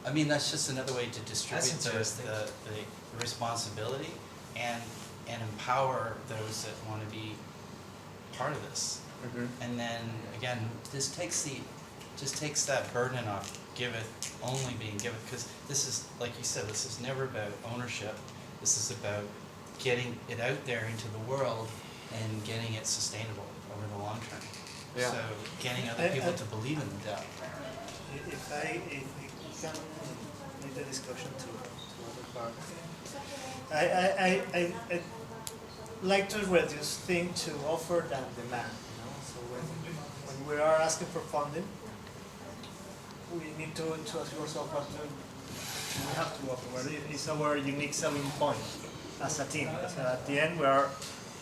I mean, that's just another way to distribute That's interesting. the responsibility and empower those that want to be part of this. And then again, this just takes that burden off Giveth only being Giveth, because this is, like you said, this is never about ownership. This is about getting it out there into the world and getting it sustainable over the long term. Yeah. So getting other people to believe in the DAO. If I can lead the discussion to other parts, I like to reduce things to offer than demand. You know, so when we are asking for funding, we need to ask ourselves what we have to offer. What is our unique selling point as a team? Because at the end, we are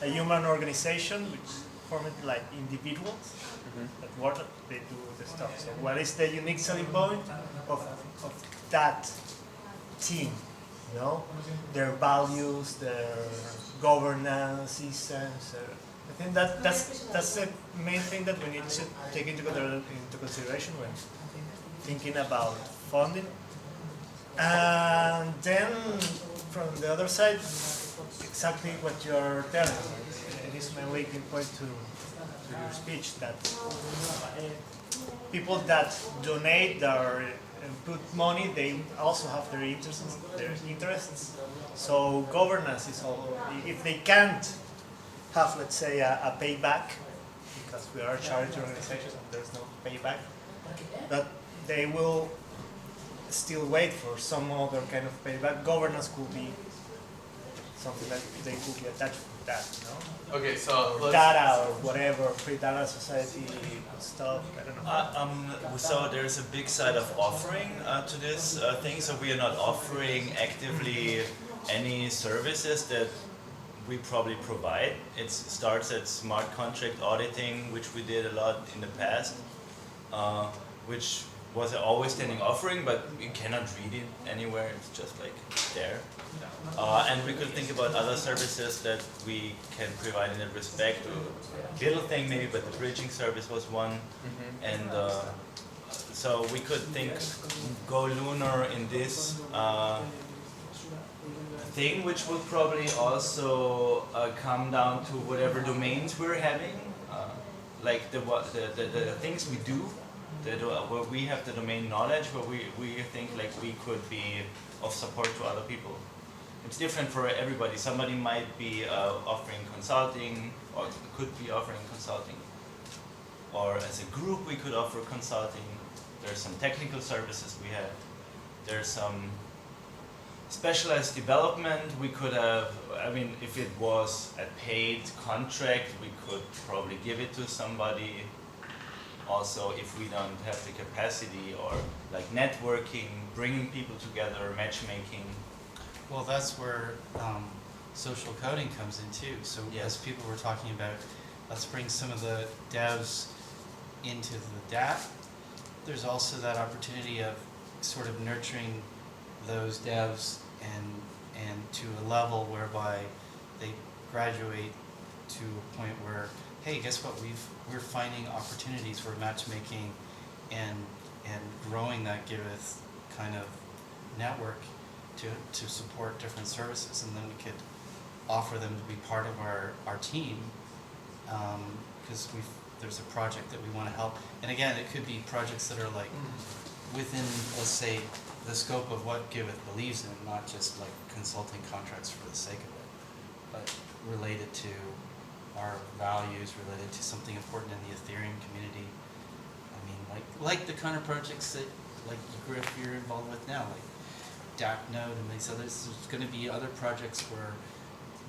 a human organization which formed like individuals that work, they do the stuff. So what is the unique selling point of that team? You know, their values, their governance systems. I think that's the main thing that we need to take into consideration when thinking about funding. And then from the other side, exactly what you're telling me. It is my linking point to your speech that people that donate or put money, they also have their interests. So governance is all. If they can't have, let's say, a payback, because we are a charity organization and there's no payback, that they will still wait for some other kind of payback. Governance could be something that they could be attached to that, you know? Okay, so or data or whatever, free data society stuff, I don't know. So there's a big side of offering to this thing. So we are not offering actively any services that we probably provide. It starts at smart contract auditing, which we did a lot in the past, which was an always standing offering, but you cannot read it anywhere. It's just like there. And we could think about other services that we can provide in that respect. Little thing maybe, but the bridging service was one. And so we could think, go lunar in this thing, which would probably also come down to whatever domains we're having, like the things we do, where we have the domain knowledge, where we think like we could be of support to other people. It's different for everybody. Somebody might be offering consulting, or could be offering consulting. Or as a group, we could offer consulting. There's some technical services we have. There's some specialized development. We could have, I mean, if it was a paid contract, we could probably give it to somebody. Also, if we don't have the capacity, or like networking, bringing people together, matchmaking. Well, that's where social coding comes in too. So as people were talking about, let's bring some of the DAOs into the DApp. There's also that opportunity of sort of nurturing those devs and to a level whereby they graduate to a point where, hey, guess what? We're finding opportunities for matchmaking and growing that Giveth kind of network to support different services, and then we could offer them to be part of our team, because there's a project that we want to help. And again, it could be projects that are like within, let's say, the scope of what Giveth believes in, not just like consulting contracts for the sake of it, but related to our values, related to something important in the Ethereum community. I mean, like the kind of projects that like Griff you're involved with now, like DAP Node and these others. There's going to be other projects where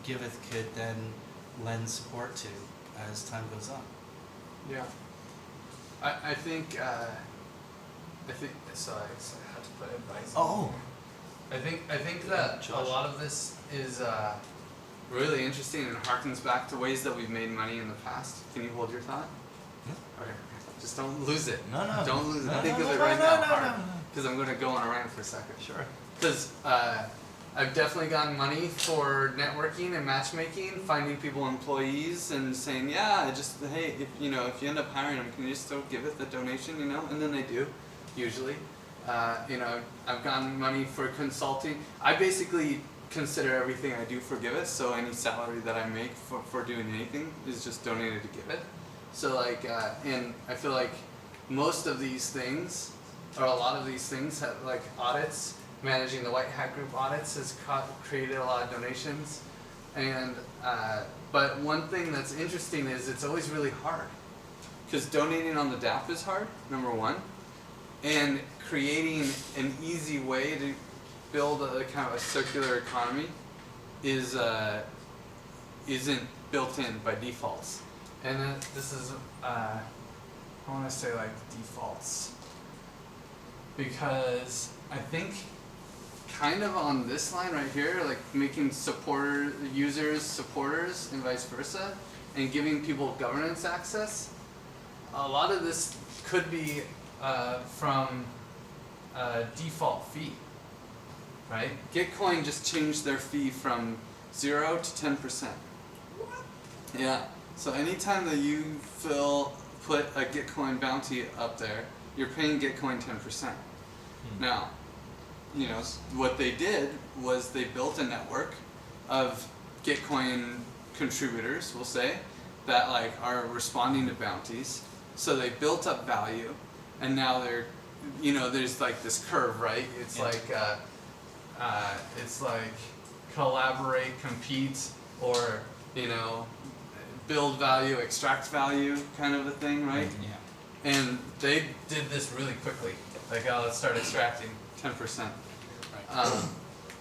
Giveth could then lend support to as time goes on. Yeah, I think so. I had to put advice. Oh, I think that a lot of this is really interesting and harkens back to ways that we've made money in the past. Can you hold your thought? Okay. Just don't lose it. No. Don't lose it. No, Think no, of it no, right no, now. no. Because I'm going to go on a rant for a second. Sure. Because I've definitely gotten money for networking and matchmaking, finding people employees and saying, hey, if you end up hiring them, can you still give it the donation, and then they do, usually. You know, I've gotten money for consulting. I basically consider everything I do for Giveth, so any salary that I make for doing anything is just donated to Giveth. So like, and I feel like most of these things, or a lot of these things, have like audits. Managing the White Hat Group audits has created a lot of donations, and but one thing that's interesting is it's always really hard, because donating on the DApp is hard, number one, and creating an easy way to build a kind of a circular economy is isn't built in by defaults. And this is I want to say like defaults, because I think kind of on this line right here, like making users supporters and vice versa, and giving people governance access, a lot of this could be from a default fee, right? Gitcoin just changed their fee from 0 to 10%. Yeah, so anytime that you put a Gitcoin bounty up there, you're paying Gitcoin 10%. Now, you know, what they did was they built a network of Gitcoin contributors, we'll say, that like are responding to bounties. So they built up value, and now they're, you know, there's like this curve, right? It's like collaborate, compete, or, you know, build value, extract value, kind of a thing, right? Yeah. And they did this really quickly. Like, oh, let's start extracting 10%.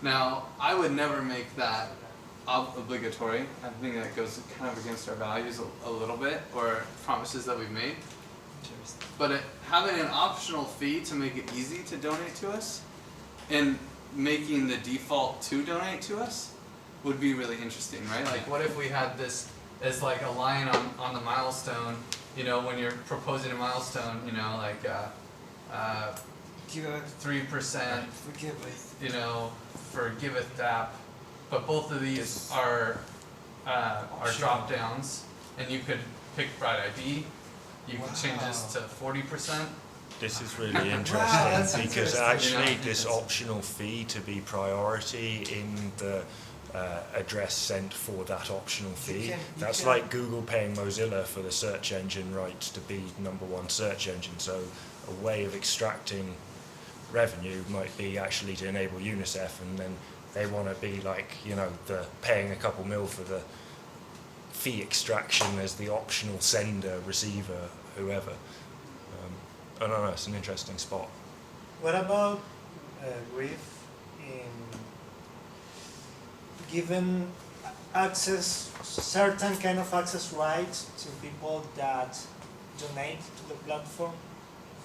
Now, I would never make that obligatory. I think that goes kind of against our values a little bit, or promises that we've made. But having an optional fee to make it easy to donate to us, and making the default to donate to us, would be really interesting, right? Like, what if we had this as like a line on the milestone, you know, when you're proposing a milestone, you know, like 3%, you know, for Giveth DApp, but both of these are drop downs, and you could pick Bright ID. You could change this to 40%. This is really interesting because actually this optional fee to be priority in the address sent for that optional fee, that's like Google paying Mozilla for the search engine rights to be #1 search engine. So a way of extracting revenue might be actually to enable UNICEF, and then they want to be like, you know, the paying a couple mil for the fee extraction as the optional sender, receiver, whoever. I don't know, it's an interesting spot. What about Giveth in giving access, certain kind of access rights to people that donate to the platform?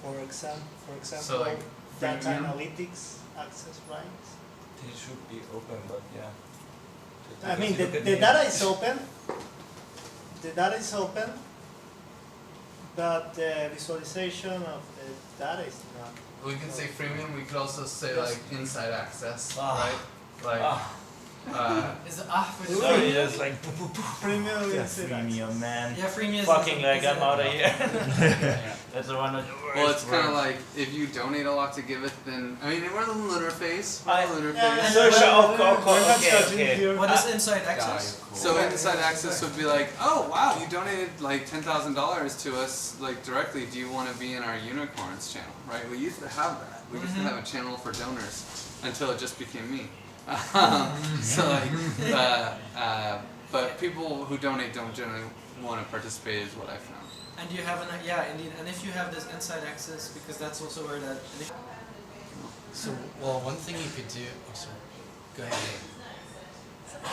For example, So like data freemium? analytics access rights. It should be open, but yeah. I mean, the data is open. The data is open, but the visualization of the data is not. We can say freemium. We could also say like inside access, Ah. right? Like, Is it Sorry, it's like Premium yeah, is freemium, man. Yeah, freemium is Fucking like I'm out of here. Yeah. That's one of the worst. well, it's kind of words. like if you donate a lot to Giveth, then I mean, we're in the lunar phase. We're I- in the lunar Yeah, phase. So We're not okay, judging okay. here. What is inside access? So inside access would be like, oh wow, you donated like $10,000 to us like directly. Do you want to be in our unicorns channel? Right? We used to have that. We used to have a channel for donors until it just became me. So like, but people who donate don't generally want to participate, is what I found. And you have yeah, indeed. And if you have this inside access, because that's also where that. So, well, one thing you could do. Oh, sorry. Go ahead.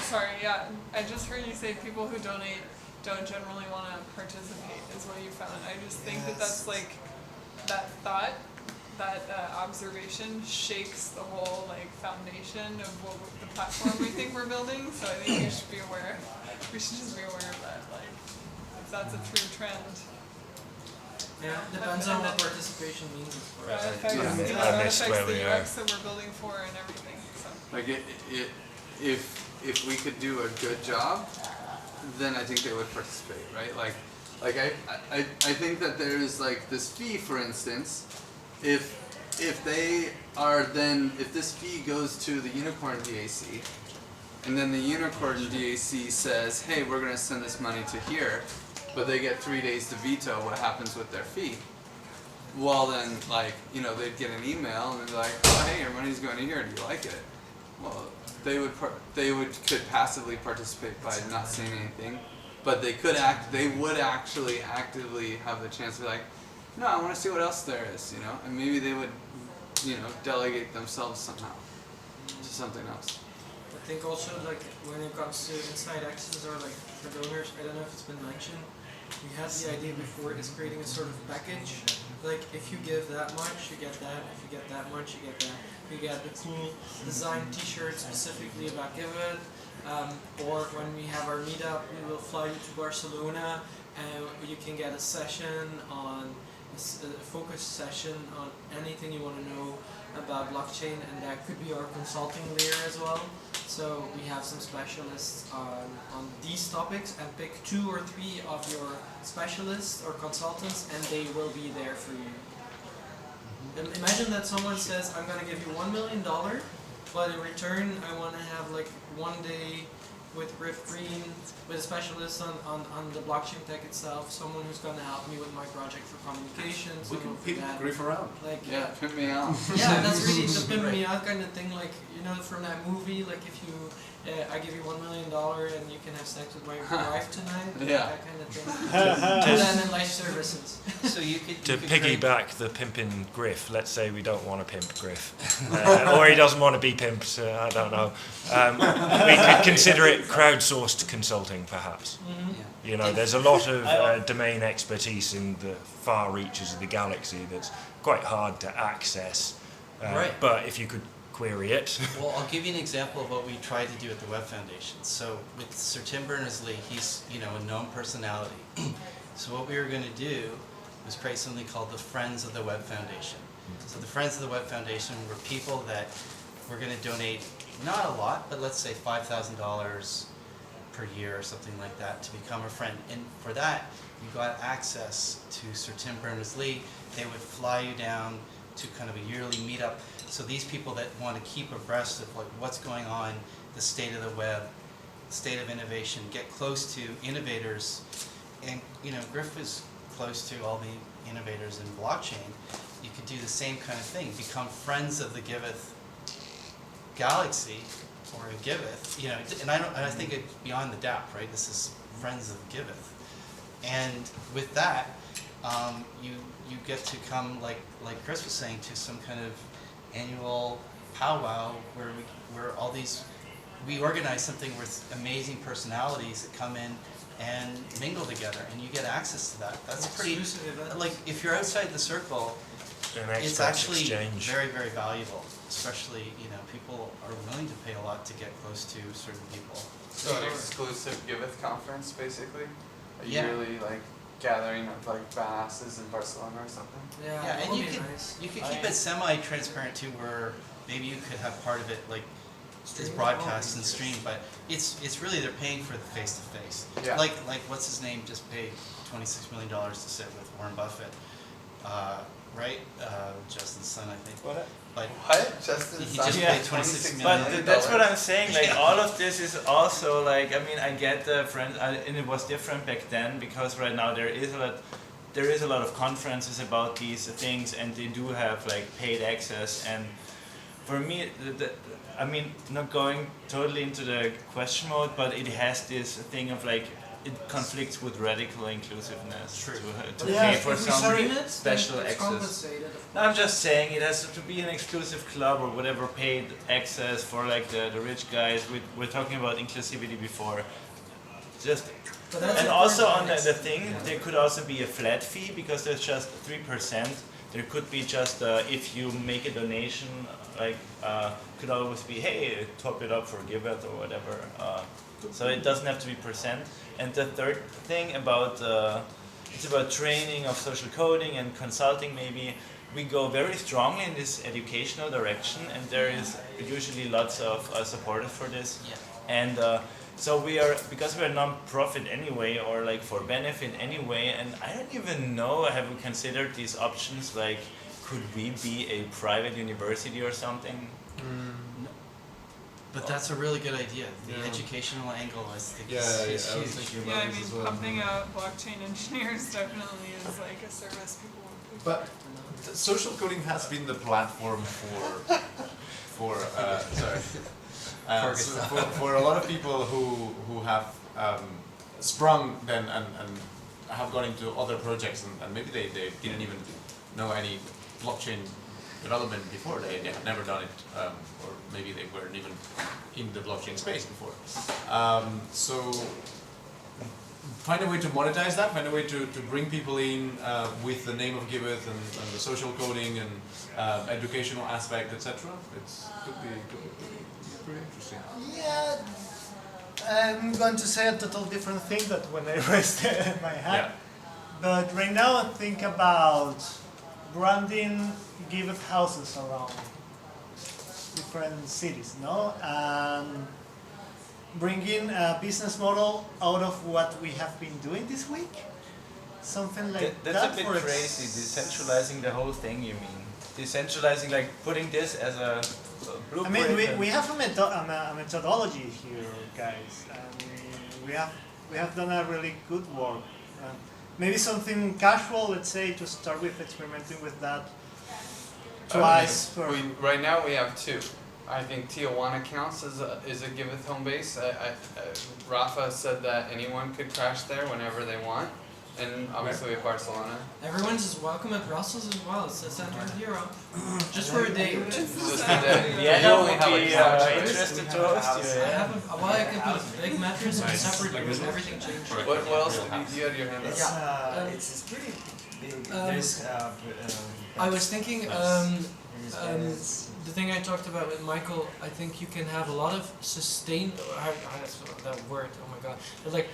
Sorry, yeah. I just heard you say people who donate don't generally want to participate, is what you found. I just think that that's like, that thought, that observation shakes the whole like foundation of what the platform we think we're building. So I think you should be aware. We should just be aware of that, like, if that's a true trend. Yeah, depends on what participation means. That affects, Yeah. that missed affects where the we are. UX that we're building for and everything. So. Like if we could do a good job, then I think they would participate, right? Like I think that there is like this fee, for instance, if if this fee goes to the Unicorn DAC, and then the Unicorn DAC says, hey, we're going to send this money to here, but they get 3 days to veto what happens with their fee. Well then, like, you know, they'd get an email and they'd be like, oh, hey, your money's going to here, do you like it? Well, they could passively participate by not saying anything, but they would actually actively have the chance to be like, no, I want to see what else there is, you know, and maybe they would, you know, delegate themselves somehow to something else. I think also, like, when it comes to inside access or like for donors, I don't know if it's been mentioned, we had the idea before is creating a sort of package. Like, if you give that much, you get that. If you get that much, you get that. You get the cool design T-shirt specifically about Giveth. Or when we have our meetup, we will fly you to Barcelona, and you can get a session on a focus session on anything you want to know about blockchain, and that could be our consulting layer as well. So we have some specialists on these topics, and pick 2 or 3 of your specialists or consultants, and they will be there for you. Imagine that someone says, I'm going to give you $1 million, but in return I want to have like 1 day with Griff Green, with a specialist on the blockchain tech itself, someone who's going to help me with my project for communications. We can pimp Griff around. Like, Yeah, pimp me out. yeah, that's really the pimp me out kind of thing. Like, you know, from that movie, like if you, I give you $1 million and you can have sex with my wife tonight. Yeah. That kind of thing. And then in life services. So you could To you could create- piggyback the pimping Griff, let's say we don't want to pimp Griff, or he doesn't want to be pimped, I don't know. We could consider it crowdsourced consulting, perhaps. Yeah. You know, there's a lot of domain expertise in the far reaches of the galaxy that's quite hard to access. Right. But if you could query it. Well, I'll give you an example of what we tried to do at the Web Foundation. So with Sir Tim Berners-Lee, he's, you know, a known personality. So what we were going to do was create something called the Friends of the Web Foundation. So the Friends of the Web Foundation were people that were going to donate, not a lot, but let's say $5,000 per year or something like that to become a friend. And for that, you got access to Sir Tim Berners-Lee. They would fly you down to kind of a yearly meetup. So these people that want to keep abreast of like what's going on, the state of the web, state of innovation, get close to innovators. And you know, Griff is close to all the innovators in blockchain. You could do the same kind of thing, become friends of the Giveth galaxy or a Giveth, you know, and I think it's beyond the DApp, right? This is friends of Giveth. And with that, you get to come, like Chris was saying, to some kind of annual powwow where all these, we organize something with amazing personalities that come in and mingle together, and you get access to that. That's pretty, like, if you're outside the circle, it's actually exchange. very, very valuable. Especially, you know, people are willing to pay a lot to get close to certain people. So an exclusive Giveth conference, basically? A Yeah. yearly, like, gathering of, like, badasses in Barcelona or something? Yeah, Yeah, that and would you be could nice. you could keep it semi-transparent too, where maybe you could have part of it like is broadcast and streamed, but it's really they're paying for the face-to-face. Yeah. Like what's his name just paid $26 million to sit with Warren Buffett, right? Justin's son, I think. What? But What? Justin he Sun just paid paid $26 $26 million. But that's what I'm saying. Like Yeah. all of this is also like, I mean, I get the friends, and it was different back then because right now there is a lot of conferences about these things, and they do have like paid access. And for me, I mean, not going totally into the question mode, but it has this thing of like it conflicts with radical inclusiveness. True. To Yeah, pay for If we some stream it, then special it's access. compensated, of No, I'm course. just saying it has to be an exclusive club or whatever, paid access for like the rich guys. We're talking about inclusivity before. Just But that's and a also current on the access. thing, there could also be a flat fee because there's just 3%. There could be just if you make a donation, like could always be, hey, top it up for Giveth or whatever. So it doesn't have to be percent. And the third thing about it's about training of social coding and consulting. Maybe we go very strongly in this educational direction, and there is usually lots of supporters for this. Yeah. And so we are, because we're non-profit anyway, or like for benefit anyway, and I don't even know, have we considered these options like could we be a private university or something? But that's a really good idea. The Yeah. educational angle, I think, Yeah, is I was huge. thinking Yeah, about I this mean, as well. pumping out blockchain engineers definitely is like a service people would pay But social coding has been the platform for a lot of people who have sprung then and have gone into other projects and maybe they didn't even know any blockchain development before. They had never done it, or maybe they weren't even in the blockchain space before. So find a way to monetize that, find a way to bring people in with the name of Giveth and the social coding and educational aspect, etc. Could be pretty interesting. Yeah, I'm going to say a total different thing that when I raised my hand. But right now I think about branding Giveth houses around different cities, no? And bringing a business model out of what we have been doing this week. Something like That's that. a bit for crazy, decentralizing the whole thing, you mean? Decentralizing, like putting this as a I blueprint. mean, and- we have a methodology here, guys. We have done a really good work. Maybe something casual, let's say, to start with, experimenting with that twice per. Right now we have two. I think Tijuana counts as a Giveth home base. Rafa said that anyone could crash there whenever they want, and obviously we have Barcelona. Everyone's just welcome at Brussels as well. It's the center of Europe. Just for a day. Just today. Yeah, You that only would have be a couch. interested to host you. I Yeah. have I can put a big mattress in a separate room. Everything changed. What else? You had your hand up. Yeah. It's pretty big. Um, There's I was thinking, the thing I talked about with Michael, I think you can have a lot of sustain. That word, oh my god. But like,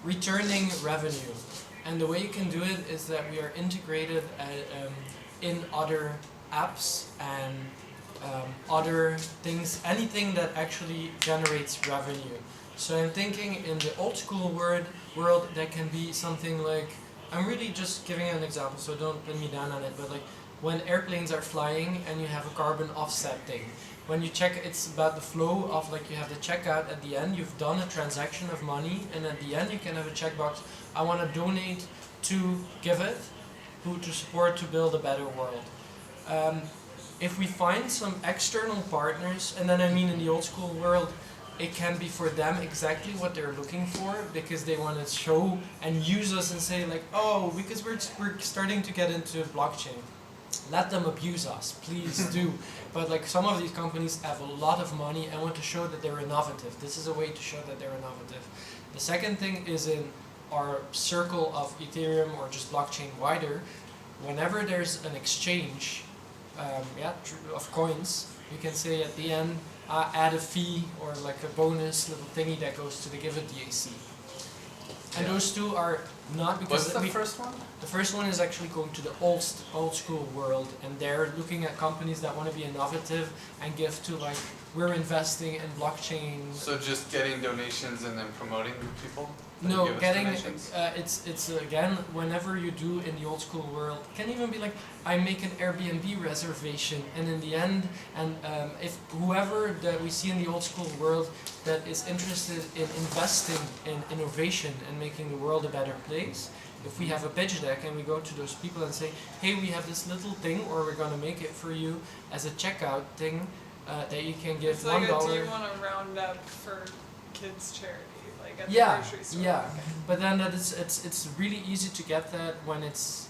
returning revenue. And the way you can do it is that we are integrated in other apps and other things, anything that actually generates revenue. So I'm thinking in the old school world that can be something like, I'm really just giving an example, so don't pin me down on it, but like when airplanes are flying and you have a carbon offset thing. When you check, it's about the flow of like you have the checkout at the end, you've done a transaction of money, and at the end you can have a checkbox, I want to donate to Giveth, who to support to build a better world. If we find some external partners, and then I mean in the old school world, it can be for them exactly what they're looking for, because they want to show and use us and say like, oh, because we're starting to get into blockchain. Let them abuse us, please do. But like some of these companies have a lot of money and want to show that they're innovative. This is a way to show that they're innovative. The second thing is in our circle of Ethereum or just blockchain wider, whenever there's an exchange of coins, you can say at the end, add a fee or like a bonus little thingy that goes to the Giveth DAC. And those two are not because What's the first one? the first one is actually going to the old school world, and they're looking at companies that want to be innovative and give to like, we're investing in blockchain. So just getting donations and then promoting people? No, Give us getting donations? it's again, whenever you do in the old school world, it can even be like, I make an Airbnb reservation, and in the end, and if whoever that we see in the old school world that is interested in investing in innovation and making the world a better place, if we have a pitch deck and we go to those people and say, hey, we have this little thing, or we're gonna make it for you as a checkout thing that you can give It's like $1. do you want to round up for kids charity, like at the Yeah, grocery store? yeah. But then that is it's really easy to get that when it's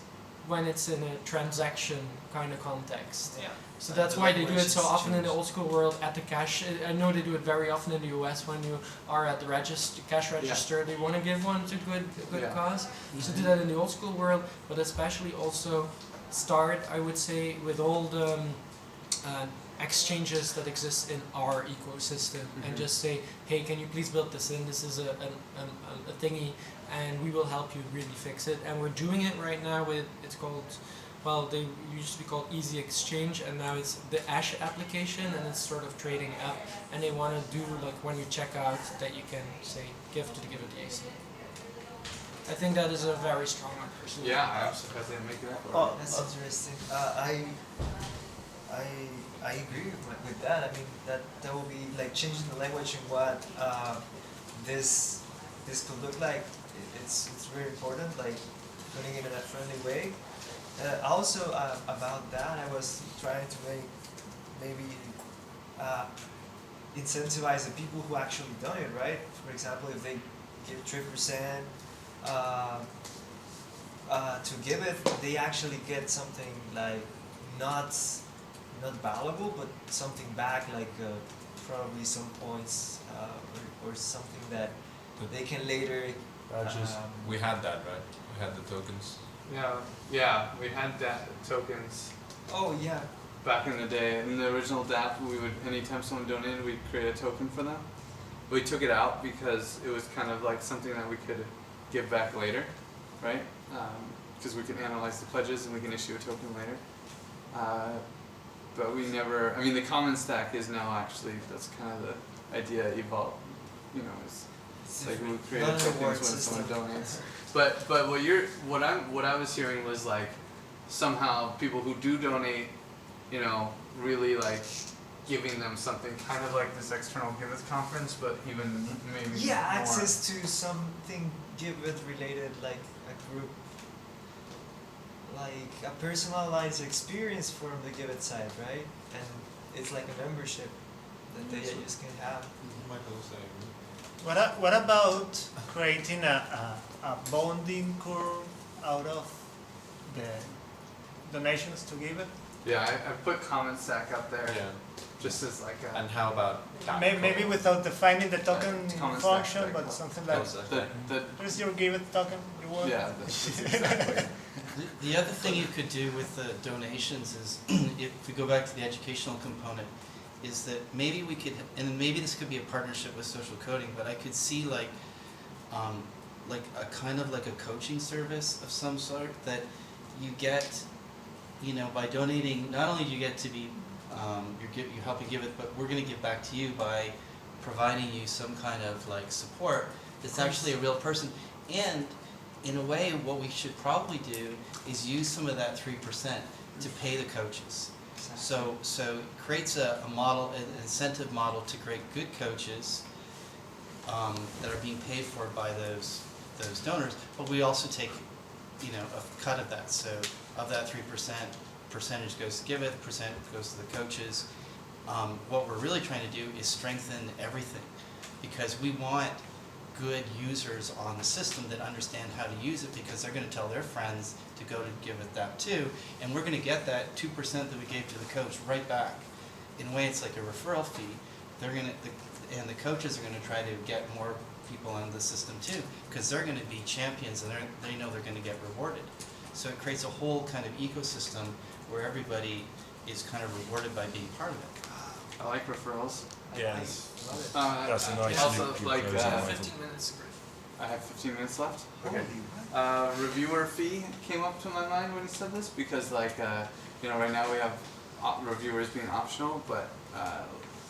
in a transaction kind of context. Yeah. So that's The why they do it so regulations often in the change. old school world at the cash. I know they do it very often in the US when you are at the cash register. They want to give one to good Yeah. cause. So do that in the old school world, but especially also start, I would say, with all the exchanges that exist in our ecosystem, and just say, hey, can you please build this in? This is a thingy, and we will help you really fix it. And we're doing it right now with, it's called, well, they used to be called Easy Exchange, and now it's the Ash application, and it's sort of trading app, and they want to do like when you check out that you can say give to the Giveth DAC. I think that is a very strong one, personally. Yeah, I was surprised they didn't make it up. Oh, that's interesting. I agree with that. I mean that will be like changing the language and what this could look like. It's very important. Like putting it in a friendly way. Also about that, I was trying to maybe incentivize the people who actually donate. Right. For example, if they give 3%. To Giveth, they actually get something like not valuable, but something back, like probably some points or something that they can later. We had that, right? We had the tokens. Yeah, we had that tokens Oh yeah. back in the day. In the original DApp, we would anytime someone donated, we'd create a token for them. We took it out because it was kind of like something that we could give back later, right? Because we can analyze the pledges and we can issue a token later. But we never, I mean, the common stack is now actually, that's kind of the idea evolved, you know, it's like we create Not an tokens award when system. someone donates. But what I was hearing was like, somehow people who do donate, you know, really like giving them something, kind of like this external Giveth conference, but even maybe Yeah, more. access to something Giveth related, like a group, like a personalized experience from the Giveth side, right? And it's like a membership that they just can have. Michael was saying. What about creating a bonding curve out of the donations to Giveth? Yeah, I put comment stack up there Yeah. just as like a And how about that? Maybe without defining the token Common stack, function, like, but something like, the here's your Giveth token, you want? yeah, that's exactly. The other thing you could do with the donations is, if we go back to the educational component, is that maybe we could, and maybe this could be a partnership with social coding, but I could see like a kind of like a coaching service of some sort that you get, you know, by donating. Not only do you get to be, you're helping give it, but we're going to give back to you by providing you some kind of like support that's actually a real person. And in a way, what we should probably do is use some of that 3% to pay the coaches. So it creates a model, an incentive model to create good coaches that are being paid for by those donors. But we also take, you know, a cut of that. So of that 3%, percentage goes to Giveth, percent goes to the coaches. What we're really trying to do is strengthen everything, because we want good users on the system that understand how to use it, because they're going to tell their friends to go to Giveth that too, and we're going to get that 2% that we gave to the coach right back. In a way, it's like a referral fee. And the coaches are going to try to get more people on the system too, because they're going to be champions and they know they're going to get rewarded. So it creates a whole kind of ecosystem where everybody is kind of rewarded by being part of it. I like referrals. Yes. That's a nice also loop you're like closing, Michael. 15 minutes. I have 15 minutes left. Okay. Reviewer fee came up to my mind when you said this, because like you know, right now we have reviewers being optional, but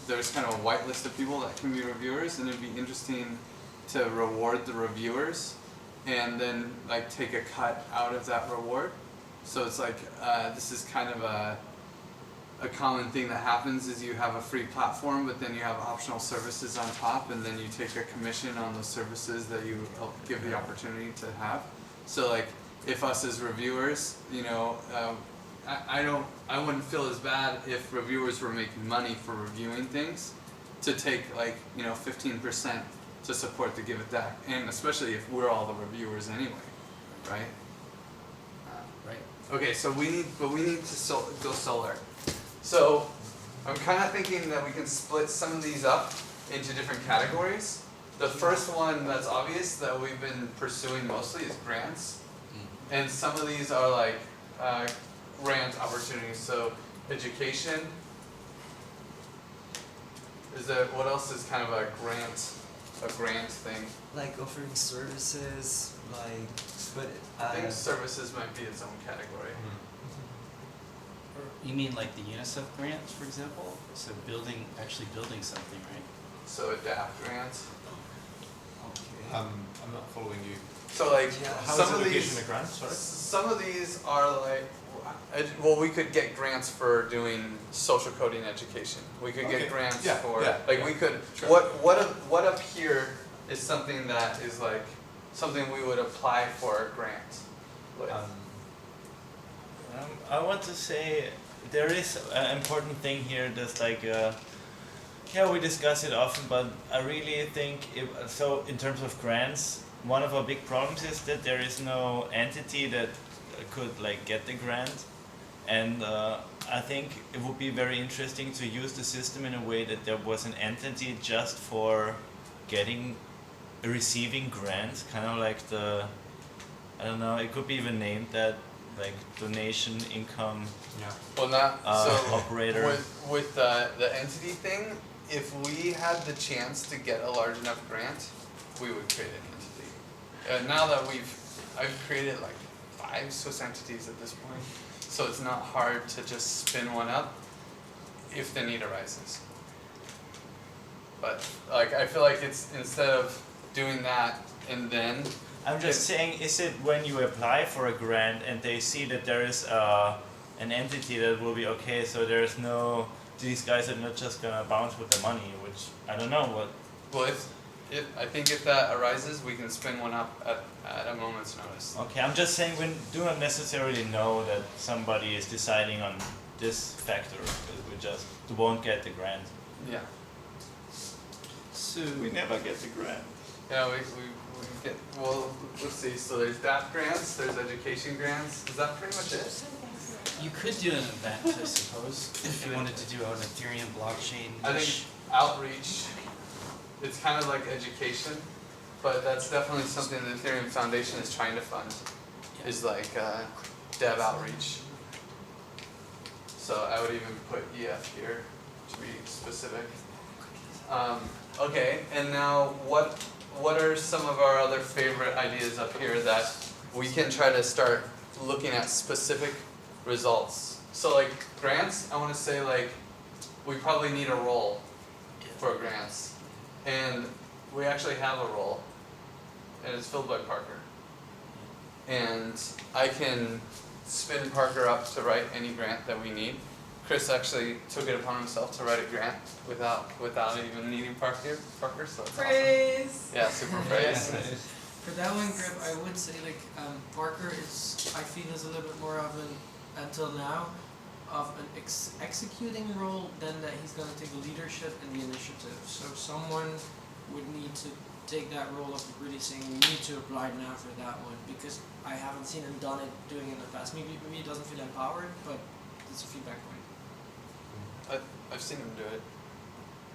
there's kind of a white list of people that can be reviewers, and it'd be interesting to reward the reviewers and then like take a cut out of that reward. So it's like this is kind of a common thing that happens is you have a free platform, but then you have optional services on top, and then you take a commission on those services that you give the opportunity to have. So like if us as reviewers, you know, I wouldn't feel as bad if reviewers were making money for reviewing things, to take like, you know, 15% to support the Giveth deck, and especially if we're all the reviewers anyway, right? Right. Okay, so we need to go solar. So I'm kind of thinking that we can split some of these up into different categories. The first one that's obvious that we've been pursuing mostly is grants, and some of these are like grant opportunities. So education. What else is kind of a grant thing? Like offering services, like, but I think services might be its own category. You mean like the UNICEF grants, for example? So actually building something, right? So adapt grants. okay. I'm not following you. So like How some is of education these, a grant? Sorry. some of these are like, well, we could get grants for doing social coding education. We could Okay. get grants Yeah, for yeah, like yeah. we could. Sure. What up here is something that is like something we would apply for a grant with. I want to say there is an important thing here that's like, yeah, we discuss it often, but I really think, so in terms of grants, one of our big problems is that there is no entity that could like get the grant. And I think it would be very interesting to use the system in a way that there was an entity just for receiving grants, kind of like I don't know, it could be even named that, like donation income Yeah. Well, not so operator. with the entity thing. If we had the chance to get a large enough grant, we would create an entity. Now that I've created like 5 Swiss entities at this point, so it's not hard to just spin one up if the need arises. But like I feel like it's instead of doing that and then. I'm just saying, is it when you apply for a grant and they see that there is an entity that will be okay, so there's no, these guys are not just gonna bounce with the money, which I don't know what. Well, I think if that arises, we can spin one up at a moment's notice. Okay, I'm just saying we do not necessarily know that somebody is deciding on this factor, we just won't get the grant. Yeah. So We never get the grant. Yeah, we get, well, let's see, so there's DAP grants, there's education grants, is that pretty much it? you could do an event, I suppose, if you wanted to do an Ethereum blockchain. I think outreach, it's kind of like education, but that's definitely something the Ethereum Foundation is trying to fund, is like dev outreach. So I would even put EF here to be specific. Okay, and now what are some of our other favorite ideas up here that we can try to start looking at specific results? So like grants, I want to say like we probably need a role for grants, and we actually have a role, and it's filled by Parker. And I can spin Parker up to write any grant that we need. Chris actually took it upon himself to write a grant without even needing Parker, so it's Praise. awesome. Yeah, super praise. For that one, Grip, I would say like Parker is, I feel, is a little bit more of an, until now, of an executing role than that he's going to take the leadership and the initiative. So someone would need to take that role of really saying we need to apply now for that one, because I haven't seen him done it doing it in the past. Maybe he doesn't feel empowered, but it's a feedback point. I've seen him do it.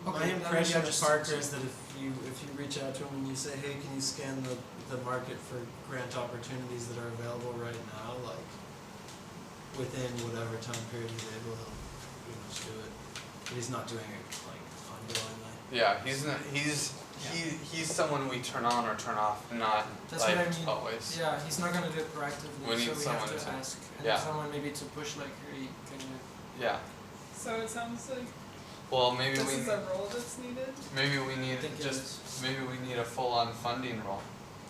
Okay, My then impression maybe of Parker is that if you reach out to him and you say, hey, can you scan the market for grant opportunities that are available right now, like within whatever time period he's able, he'll pretty much do it. But he's not doing it like ongoingly. Yeah, he's someone we turn on or turn off, not That's like what I mean. always. Yeah, he's not gonna do it proactively, We need so we have someone to to- ask. And yeah. someone maybe to push like, hey, can you... Yeah. So it sounds like Well, maybe this we is a role that's needed. maybe we need I think it just maybe we need a full-on funding role.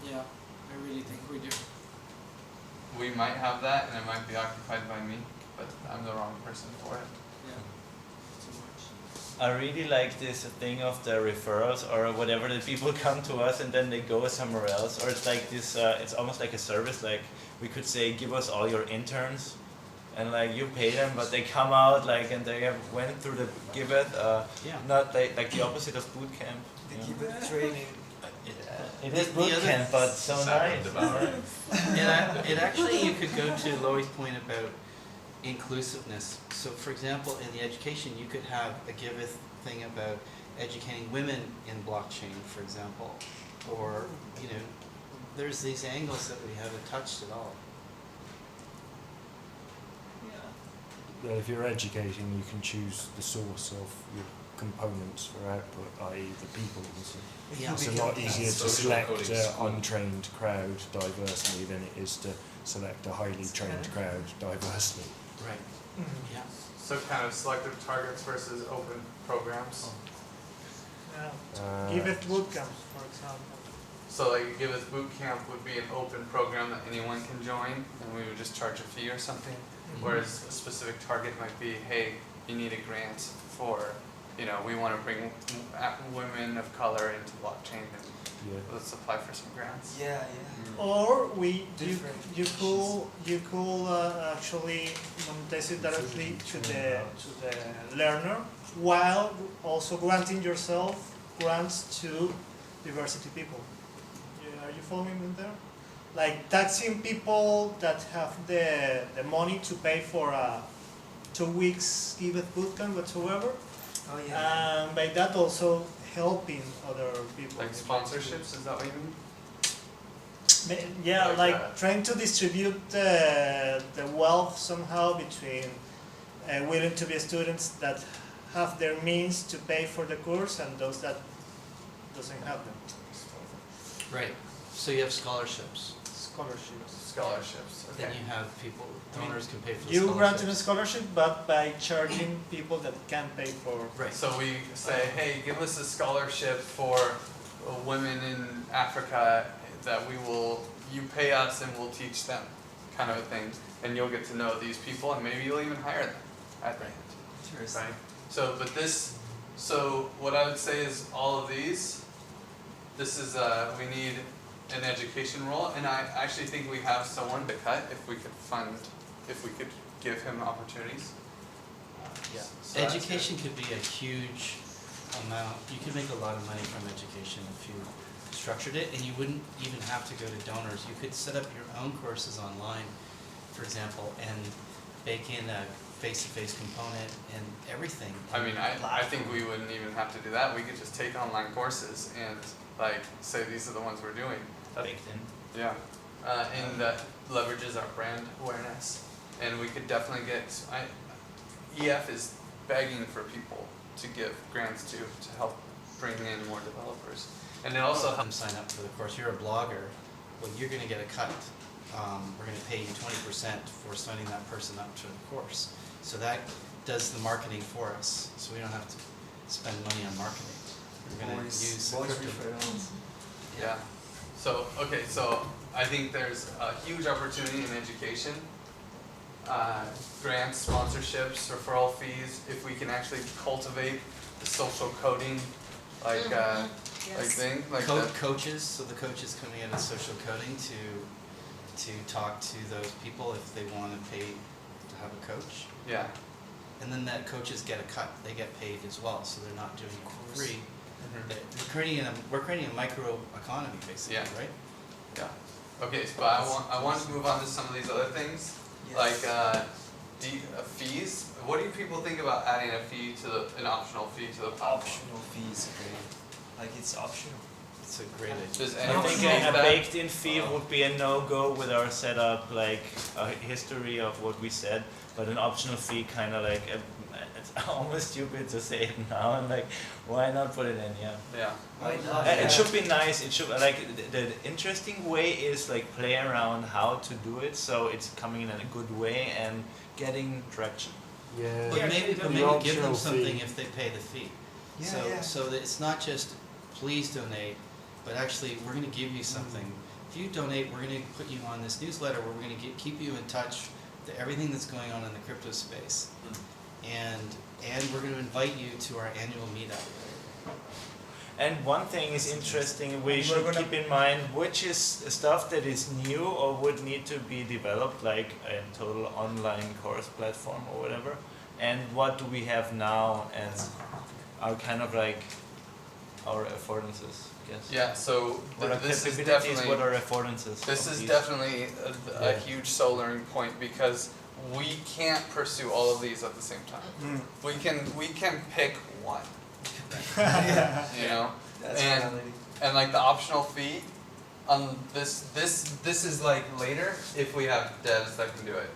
Yeah, I really think we do. We might have that, and it might be occupied by me, but I'm the wrong person for it. Yeah, too much. I really like this thing of the referrals or whatever, that people come to us and then they go somewhere else, or it's like this, it's almost like a service, like we could say give us all your interns and like you pay them, but they come out like and they have went through the Giveth, Yeah. not like the opposite of boot camp. The you know. Giveth training. It is The boot other- camp, but so nice. It actually, you could go to Loi's point about inclusiveness. So for example, in the education, you could have a Giveth thing about educating women in blockchain, for example. Or, you know, there's these angles that we haven't touched at all. Yeah. If you're educating, you can choose the source of your components for output, i.e. the people. So Yeah. it's a lot easier to Social select coding an school. untrained crowd diversely than it is to select a highly trained crowd diversely. Right. Yeah. So kind of selective targets versus open programs. Yeah. Uh, Giveth bootcamps, for example. So like a Giveth bootcamp would be an open program that anyone can join, and we would just charge a fee or something. Whereas a specific target might be, hey, you need a grant for, we want to bring women of color into blockchain, and let's apply for some grants. Yeah. Or Different you could actually monetize it directly to the learner, while also granting yourself grants to diversity people. Are you following me there? Like taxing people that have the money to pay for a 2 weeks Giveth bootcamp whatsoever, Oh yeah. and by that also helping other people. Like sponsorships, is that what you mean? Yeah, Like, like trying to distribute the wealth somehow between willing to be students that have their means to pay for the course and those that doesn't have them. Right. So you have scholarships. Scholarships. Scholarships. Then Okay. you have people, donors can pay for the You scholarships. granted a scholarship, but by charging people that can pay for. Right. So we say, hey, give us a scholarship for women in Africa that you pay us and we'll teach them, kind of a thing. And you'll get to know these people and maybe you'll even hire them at the end. Interesting. Right? So what I would say is all of these, this is, we need an education role, and I actually think we have someone to cut if we could give him opportunities. Yeah. So that's Education could be a huge amount. You could make a lot of money from education if you structured it, and you wouldn't even have to go to donors. You could set up your own courses online, for example, and bake in a face-to-face component and everything. I mean, I think we wouldn't even have to do that. We could just take online courses and like say these are the ones we're doing. Baked in. Yeah, and that leverages our brand awareness, and we could definitely get. EF is begging for people to give grants to help bring in more developers, and it also help them sign up for the course. You're a blogger, well, you're going to get a cut. We're going to pay you 20% for signing that person up to the course. So that does the marketing for us. So we don't have to spend money on marketing. We're going to use Voice crypto. referrals. Yeah. So, okay, so I think there's a huge opportunity in education. Grants, sponsorships, referral fees, if we can actually cultivate the social coding, like thing, like that. Coaches, so the coaches coming in as social coding to talk to those people if they want to pay to have a coach. Yeah. And then that coaches get a cut, they get paid as well, so they're not doing it for free. Mhm. We're creating a micro economy basically, Yeah. right? Yeah. Okay, so but I want to move on to some of these other things, Yes. like fees. What do people think about adding a fee to an optional fee to the platform? Optional fees, okay. Like it's optional. It's a great idea. Does I anyone think think a that? baked-in fee would be a no-go with our setup, like a history of what we said, but an optional fee kind of like, it's almost stupid to say it now, and like, why not put it in, yeah. Yeah. Why not? It should be nice, it should, like, the interesting way is like play around how to do it, so it's coming in a good way and getting traction. Yeah. But maybe The give optional them fee. something if they pay the fee. Yeah, So yeah. so that it's not just please donate, but actually we're going to give you something. If you donate, we're going to put you on this newsletter where we're going to keep you in touch with everything that's going on in the crypto space, and we're going to invite you to our annual meetup. And one thing is interesting, we And should we're gonna- keep in mind which is stuff that is new or would need to be developed, like a total online course platform or whatever, and what do we have now and are kind of like our affordances, I guess. Yeah. So What are this is capabilities, definitely. what are affordances? This of is these? definitely a Yeah. huge soul learning point because we can't pursue all of these at the same time. We can pick one, you know, That's And- reality. and like the optional fee, this is like later if we have devs that can do it.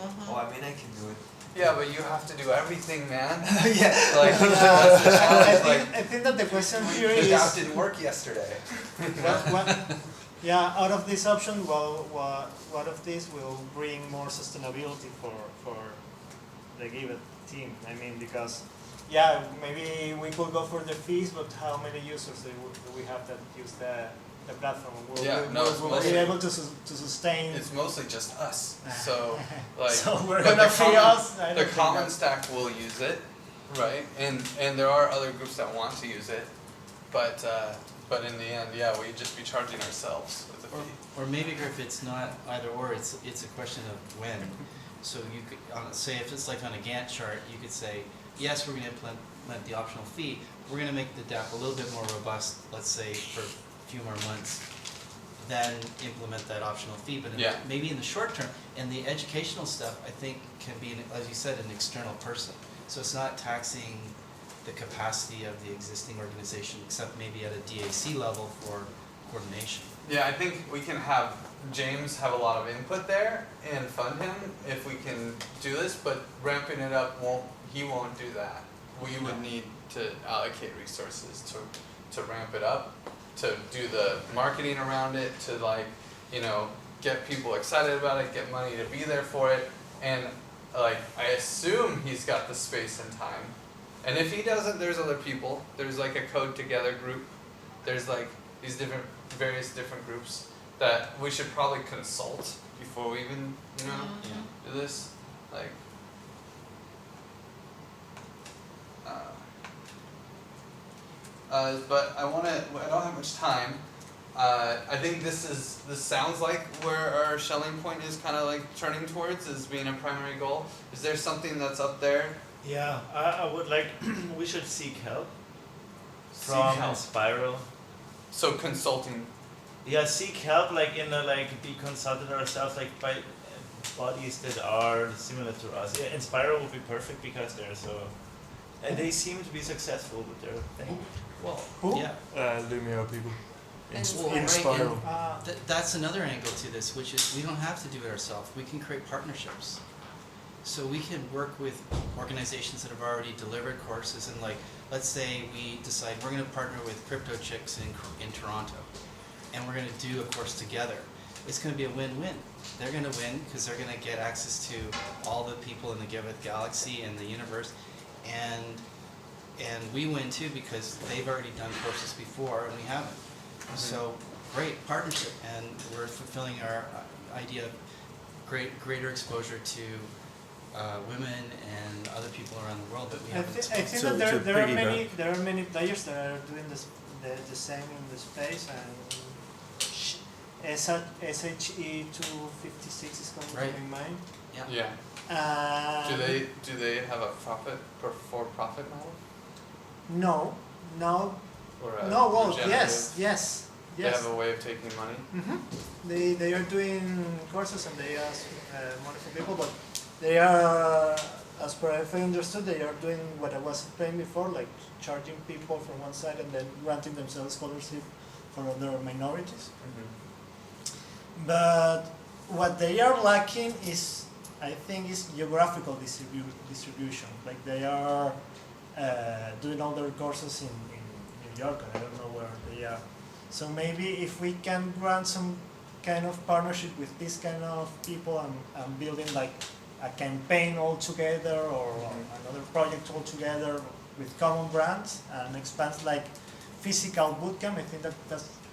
Oh, I mean, I can do it. Yeah, but you have to do everything, man. Yeah. Like that's the challenge. Like I think that the question here The is, app didn't work yesterday. yeah, out of this option, well, what of this will bring more sustainability for the Giveth team? I mean, because yeah, maybe we could go for the fees, but how many users do we have that use the platform? Will Yeah, we, no, it's will we mostly- be able to sustain? It's mostly just us. So like So we're but gonna the fee common- us? I don't The think common that- stack will use it, right? And there are other groups that want to use it, but in the end, yeah, we'd just be charging ourselves with a fee. Or maybe if it's not either or, it's a question of when. So you could, say if it's like on a Gantt chart, you could say, yes, we're gonna implement the optional fee, we're gonna make the DApp a little bit more robust, let's say for a few more months, then implement that optional fee, but Yeah. maybe in the short term, and the educational stuff, I think, can be, as you said, an external person. So it's not taxing the capacity of the existing organization, except maybe at a DAC level for coordination. Yeah, I think we can have James have a lot of input there and fund him if we can do this, but ramping it up he won't do that. We would need to allocate resources to ramp it up, to do the marketing around it, to like, you know, get people excited about it, get money to be there for it, and like I assume he's got the space and time. And if he doesn't, there's other people. There's like a Code Together group. There's like these various different groups that we should probably consult before we even, you know, do this. Like, but I don't have much time. I think this sounds like where our Shelling Point is kind of like turning towards, is being a primary goal. Is there something that's up there? Yeah, I would like, we should seek help Seek from help. Spiral. So consulting. Yeah, seek help, like in a, like be consulted ourselves, like by bodies that are similar to us. Yeah, and Spiral would be perfect because they're so, and they seem to be successful with their thing. Well, Who? yeah. Lumio people. Well, Spiral. That's another angle to this, which is we don't have to do it ourselves. We can create partnerships. So we can work with organizations that have already delivered courses, and like, let's say we decide we're going to partner with Crypto Chicks in Toronto, and we're going to do a course together. It's going to be a win-win. They're going to win because they're going to get access to all the people in the Giveth galaxy and the universe, and we win too because they've already done courses before and we haven't. Mm-hmm. So great partnership, and we're fulfilling our idea of greater exposure to women and other people around the world that we haven't. I think So that to there are many players that are doing the same in the space, and SHE256 is coming to my mind. Yeah. Yeah. Do they have a for-profit model? No. Or a No. Well, regenerative? yes. They have a way of taking money. They are doing courses and they ask money from people, but they are, as per if I understood, they are doing what I was explaining before, like charging people from one side and then granting themselves scholarship for other minorities. But what they are lacking is, I think, is geographical distribution. Like they are doing all their courses in New York, and I don't know where they are. So maybe if we can grant some kind of partnership with this kind of people and building like a campaign all together or another project all together with common brands and expand like physical bootcamp, I think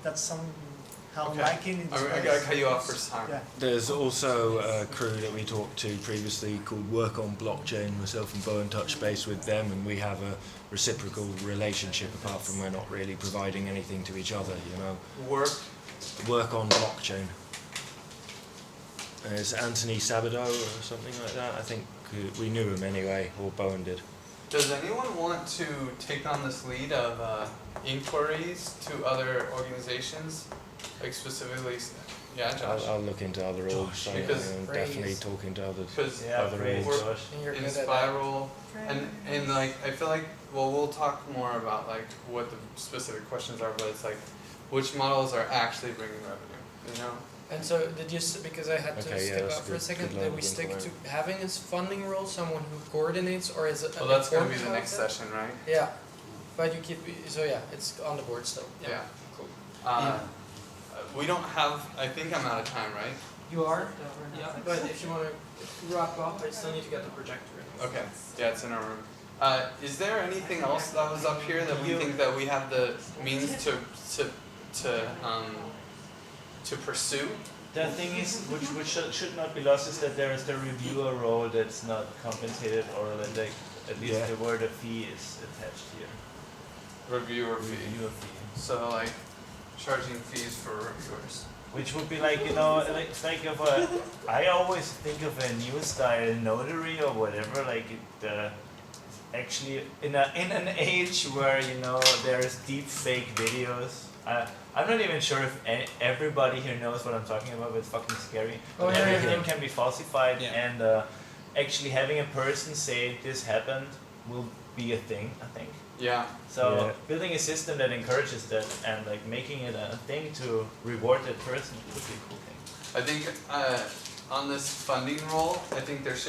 that's somehow lacking in the I gotta cut you off for time. Yeah. There's also a crew that we talked to previously called Work on Blockchain. Myself and Bowen touched base with them, and we have a reciprocal relationship apart from we're not really providing anything to each other, you know. Work on Blockchain. It's Anthony Sabato or something like that. I think we knew him anyway, or Bowen did. Does anyone want to take on this lead of inquiries to other organizations? Like specifically, yeah, Josh. I'll look into other orgs. Because- I'm definitely talking to others. Because Other praise, orgs. Josh. And you're in good at that. Spiral, and like I feel like, well, we'll talk more about like what the specific questions are, but it's like which models are actually bringing revenue, you know? And so did you, because I had to Okay, yeah, step that's out for a good- second, good line did of we stick info to having this funding role, someone who coordinates, or is it? Well, an that's gonna be informed the next concept? session, right? Yeah, but you keep, so yeah, it's on the board still. Yeah. Cool. We don't have. I think I'm out of time, right? You are? Yeah, but if you wanna wrap up, I still need to get the projector in. Okay. Yeah, it's in our room. Is there anything else that was up here that we think that we have the means to pursue? The thing is, which should not be lost, is that there is the reviewer role that's not compensated, or like at least the word a fee is attached here. Reviewer fee. Reviewer fee. So like charging fees for reviewers. Which would be like, you know, like it's like of a. I always think of a new style notary or whatever, like it. Actually, in an age where, you know, there's deep fake videos. I'm not even sure if everybody here knows what I'm talking about, but it's fucking scary. But everything can be falsified, and actually having a person say this happened will be a thing, I think. Yeah. So building a system that encourages that and like making it a thing to reward that person would be a cool thing. I think on this funding role, I think this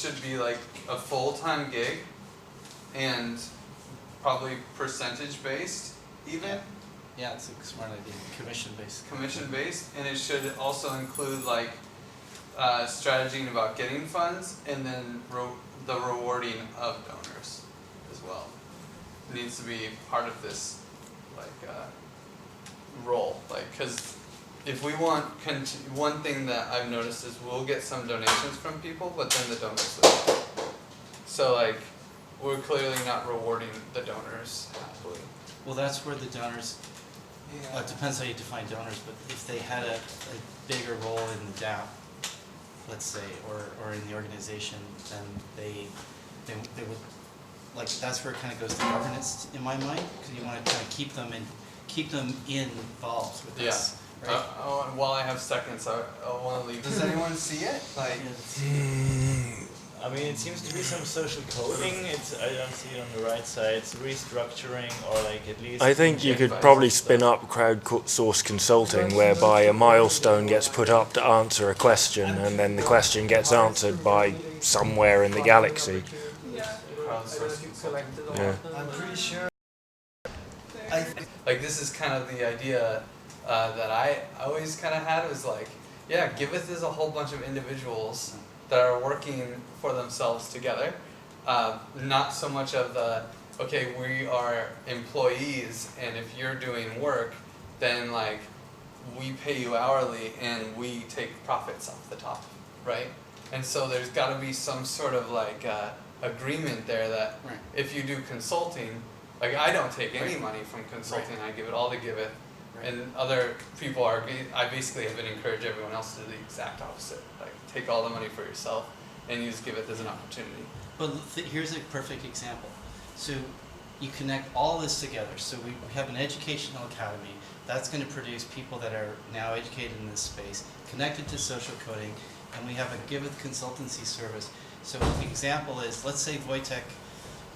should be like a full-time gig, and probably percentage based even. Yeah, it's a smart idea. Commission based. Commission based, and it should also include like strategy about getting funds, and then the rewarding of donors as well. It needs to be part of this like role, like because if we want one thing that I've noticed is we'll get some donations from people, but then the donors leave. So like we're clearly not rewarding the donors happily. Well, that's where the donors. It depends how you define donors, but if they had a bigger role in the DAP, let's say, or in the organization, then they would, like, that's where it kind of goes to governance in my mind, because you want to kind of keep them involved with this. Right? While I have seconds, I want to leave. Does anyone see it? Like, I mean, it seems to be some social coding. I don't see it on the right side. It's restructuring, or like at least. I think you could probably spin up crowdsourced consulting, whereby a milestone gets put up to answer a question, and then the question gets answered by somewhere in the galaxy. Yeah. Yeah. I'm pretty sure. Like this is kind of the idea that I always kind of had, was like, yeah, Giveth is a whole bunch of individuals that are working for themselves together. Not so much of the, okay, we are employees, and if you're doing work, then like we pay you hourly and we take profits off the top, right? And so there's got to be some sort of like agreement there that if you do consulting, like I don't take any money from consulting, I give it all to Giveth. And other people I basically have been encouraging everyone else to do the exact opposite. Like take all the money for yourself and use Giveth as an opportunity. But here's a perfect example. So you connect all this together. So we have an educational academy that's going to produce people that are now educated in this space, connected to social coding, and we have a Giveth consultancy service. So the example is, let's say Wojtek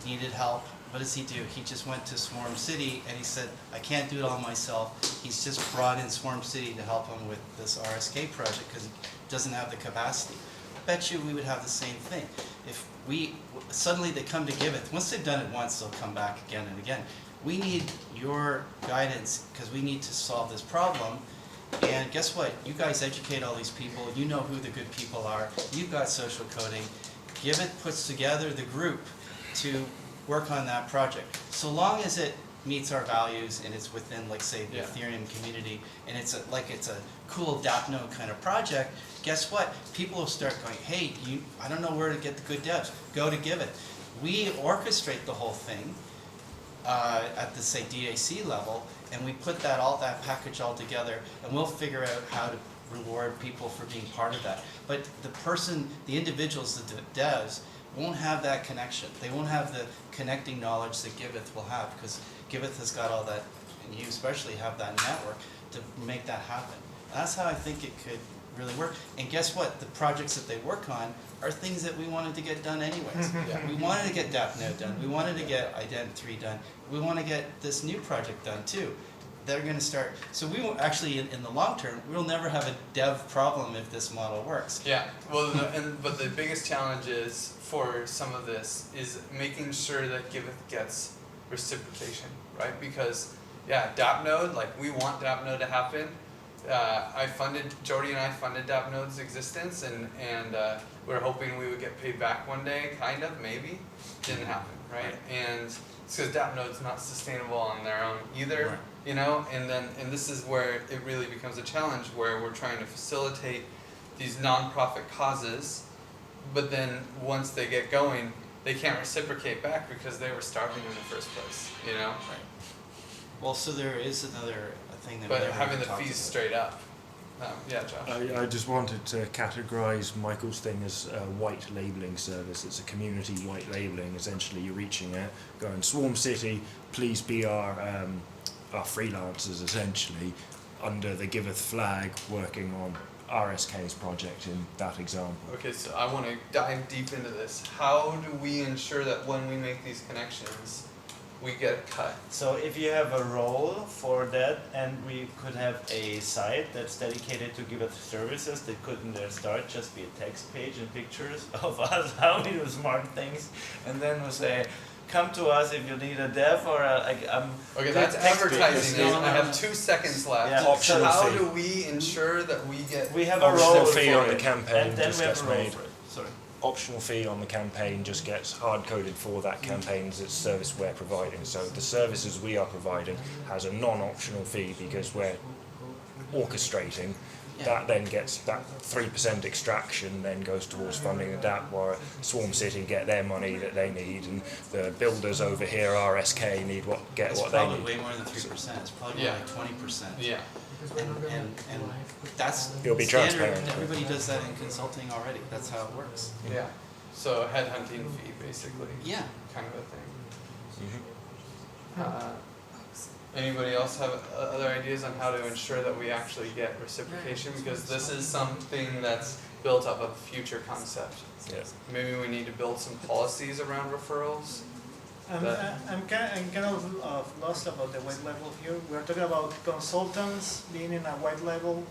needed help. What does he do? He just went to Swarm City and he said, I can't do it all myself. He's just brought in Swarm City to help him with this RSK project because he doesn't have the capacity. I bet you we would have the same thing. If suddenly they come to Giveth, once they've done it once, they'll come back again and again. We need your guidance because we need to solve this problem. And guess what? You guys educate all these people. You know who the good people are. You've got social coding. Giveth puts together the group to work on that project. So long as it meets our values and it's within, like, say, the Ethereum community, and it's a cool DAppNode kind of project, guess what? People will start going, hey, I don't know where to get the good devs. Go to Giveth. We orchestrate the whole thing at the, say, DAC level, and we put that package all together, and we'll figure out how to reward people for being part of that. But the individuals, the devs, won't have that connection. They won't have the connecting knowledge that Giveth will have, because Giveth has got all that, and you especially have that network to make that happen. That's how I think it could really work. And guess what? The projects that they work on are things that we wanted to get done anyways. We wanted to get DAppNode done. We wanted to get Ident3 done. We want to get this new project done too. They're going to start. So we will actually, in the long term, we'll never have a dev problem if this model works. Yeah. Well, but the biggest challenge is for some of this is making sure that Giveth gets reciprocation, right? Because DAppNode, like we want DAppNode to happen. Jody and I funded DAppNode's existence, and we were hoping we would get paid back one day, kind of, maybe. Didn't happen, right? And it's because DAppNode's not sustainable on their own either, Right. you know. And this is where it really becomes a challenge, where we're trying to facilitate these nonprofit causes, but then once they get going, they can't reciprocate back because they were starving in the first place, you know. Right. Well, so there is another thing that we But never having even the talked fees about. straight up. Yeah, Josh. I just wanted to categorize Michael's thing as a white labeling service. It's a community white labeling. Essentially, you're reaching out, going, Swarm City, please be our freelancers, essentially, under the Giveth flag, working on RSK's project in that example. Okay, so I want to dive deep into this. How do we ensure that when we make these connections, we get a cut? So if you have a role for that, and we could have a site that's dedicated to Giveth services, that could in their start just be a text page and pictures of us, how we do smart things, and then we'll say, come to us if you need a dev or Okay, that's text advertising. pictures. I have 2 seconds left. Yeah. Optional How fee. do we ensure that we get? We have a Optional role fee for on the it, campaign and then just we have gets a role made. for it. Sorry. Optional fee on the campaign just gets hard-coded for that campaign's service we're providing. So the services we are providing has a non-optional fee because we're orchestrating. That then gets that 3% extraction, then goes towards funding the DApp, where Swarm City get their money that they need, and the builders over here, RSK, need get It's what they probably need. way more than 3%. It's probably more Yeah. like 20%. Yeah. And that's It'll be standard. transparent. Everybody does that in consulting already. That's how it works. Yeah. So headhunting fee, basically, Yeah. kind of a thing. Mhm. Anybody else have other ideas on how to ensure that we actually get reciprocation? Because this is something that's built up of a future concept. Yeah. Maybe we need to build some policies around referrals. I'm kind of lost about the white label here. We're talking about consultants being in a white label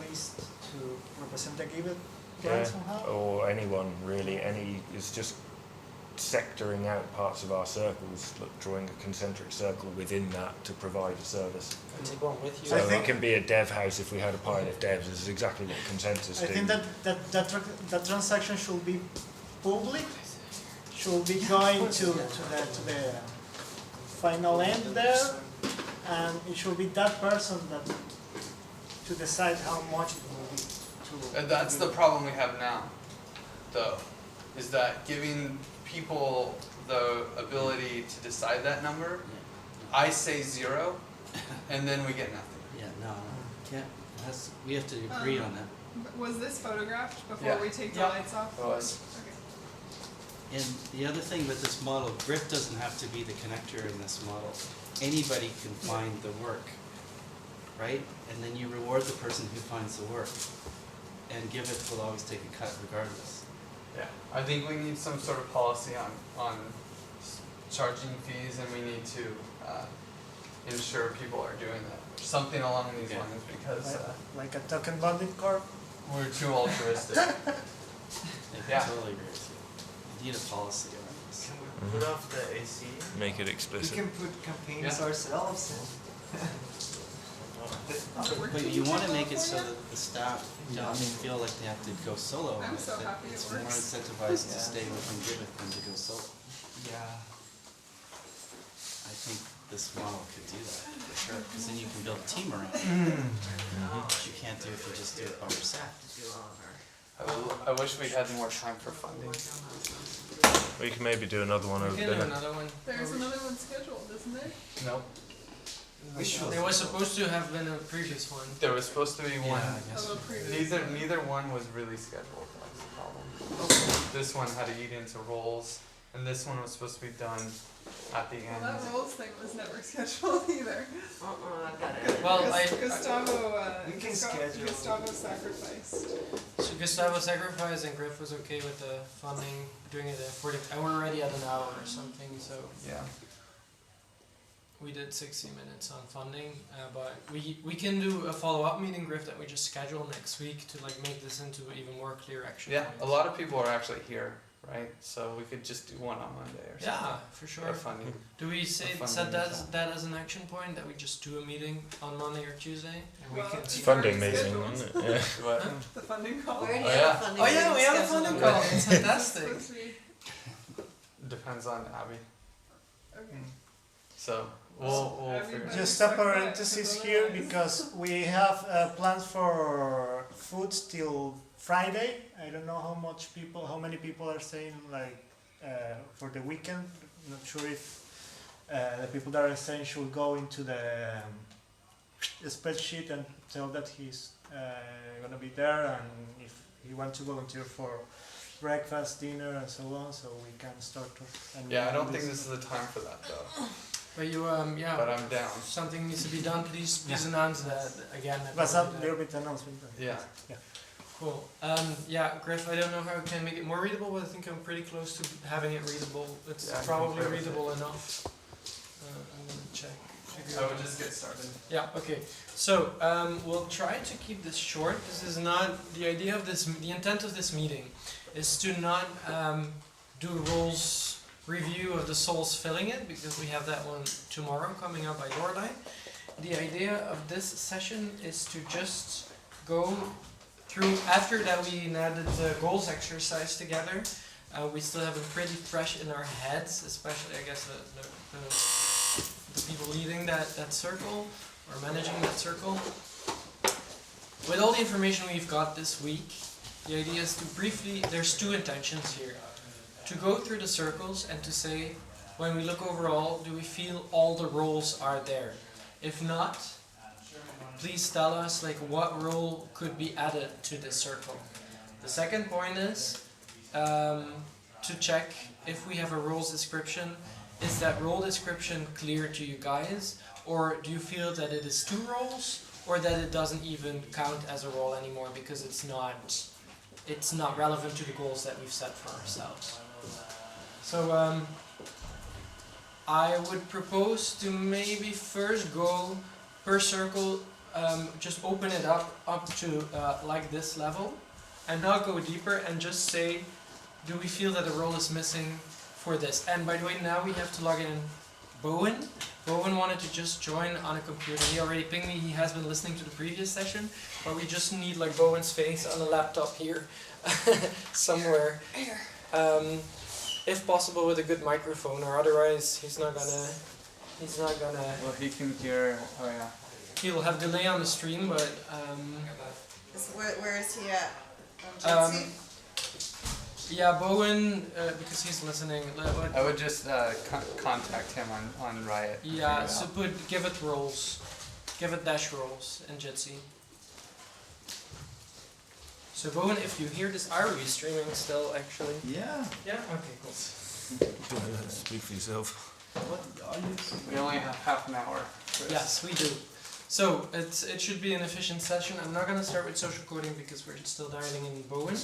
list to represent the Giveth brand somehow. Or anyone really. It's just sectoring out parts of our circles, drawing a concentric circle within that to provide a service. And take one with you. So I it think- can be a dev house if we had a pile of devs. This is exactly what Consensus I do. think that transaction should be public, should be going to the final end there, and it should be that person that to decide how much it will be. And that's the problem we have now, though, is that giving people the ability to decide that number, I say 0, and then we get nothing. Yeah, no, can't. We have to agree on that. Was this photographed before Yeah. we take the Yeah. lights off? It was. Okay. And the other thing with this model, Griff doesn't have to be the connector in this model. Anybody can find the work, right? And then you reward the person who finds the work. And Giveth will always take a cut regardless. Yeah, I think we need some sort of policy on charging fees, and we need to ensure people are doing that. Something along these Okay. lines, because Like a token bonded card. we're too altruistic. I Yeah. totally agree with you. You need a policy around this. Can we put off the AC? Make it We explicit. can put campaigns Yeah. ourselves. But you want to make it so that the staff don't feel like they have to go solo. on I'm it, so that happy it it's more works. incentivized to Yeah. stay within Giveth than to go solo. Yeah. I think this model could do that for sure, because then you can build a team around it. Which you can't do if you just do it by yourself. I wish we had more time for funding. We can maybe do another one We over can do dinner. another one. There's another one scheduled, isn't there? Nope. We should. There was supposed to have been a previous one. There was supposed to be one. Yeah, I guess. Of a previous. Neither one was really scheduled. That's the problem. This one had to eat into rolls, and this one was supposed to be done at the Well, end. that rolls thing was never scheduled either. Well, Gustavo, We can schedule. Gustavo sacrificed. So Gustavo sacrificed and Griff was okay with the funding, doing it at 40. And we're already at an hour or something, so Yeah. we did 60 minutes on funding. But we can do a follow-up meeting, Griff, that we just schedule next week to like make this into even more clear action. Yeah, a lot of people are actually here right? So we could just do one on Monday or something. Yeah, for sure. Or funding. Do we say Or set funding that as an action point that we just do a meeting on Monday or Tuesday? And we can It's see. funding meeting, isn't it? Yeah. What? The funding call. We already Oh, have yeah. a funding Oh yeah, meeting we have a scheduled funding on call. Monday. It's fantastic. Supposed to be- Depends on Abby. Okay. So we'll Abby, figure it out. Just a parenthesis here because we have plans for food till Friday. I don't know how many people are saying like for the weekend. Not sure if the people that are saying should go into the spreadsheet and tell that he's gonna be there, and if he wants to volunteer for breakfast, dinner, and so on, so we can start. Yeah, I don't think this is the time for that though. But you yeah. But I'm down. Something needs to be done. Please announce that again. But some little bit announcement. Yeah. Cool. Yeah, Griff, I don't know how I can make it more readable, but I think I'm pretty close to having it readable. It's Yeah, I can probably play with readable enough. I'm gonna check. I would just get started. Yeah, okay. So, we'll try to keep this short. This is not, the idea of this, the intent of this meeting is to not do a roles review of the souls filling it, because we have that one tomorrow coming up by Lorelei. The idea of this session is to just go through, after that we now did the goals exercise together, we still have it pretty fresh in our heads, especially I guess the people leading that circle or managing that circle. With all the information we've got this week, the idea is to briefly, there's two intentions here. To go through the circles and to say, when we look overall, do we feel all the roles are there? If not, please tell us like what role could be added to this circle. The second point is to check if we have a roles description. Is that role description clear to you guys, or do you feel that it is 2 roles, or that it doesn't even count as a role anymore because it's not relevant to the goals that we've set for ourselves? So I would propose to maybe first go per circle, just open it up to like this level, and not go deeper, and just say, do we feel that a role is missing for this? And by the way, now we have to log in Bowen. Bowen wanted to just join on a computer. He already pinged me, he has been listening to the previous session, but we just need like Bowen's face on a laptop here somewhere. If possible with a good microphone, or otherwise he's not gonna Well, he can hear. Oh yeah. he'll have delay on the stream, but Where is he at? Jitsi? yeah, Bowen, because he's listening. But I would just contact him on Riot. yeah, so put Giveth roles, Giveth dash roles in Jitsi. So Bowen, if you hear this, are we streaming still actually? Yeah. Yeah. Okay. Cool. Speak for yourself. What are you? We only have half an hour. Chris. Yes, we do. So it should be an efficient session. I'm not gonna start with social coding because we're still dialing in Bowen.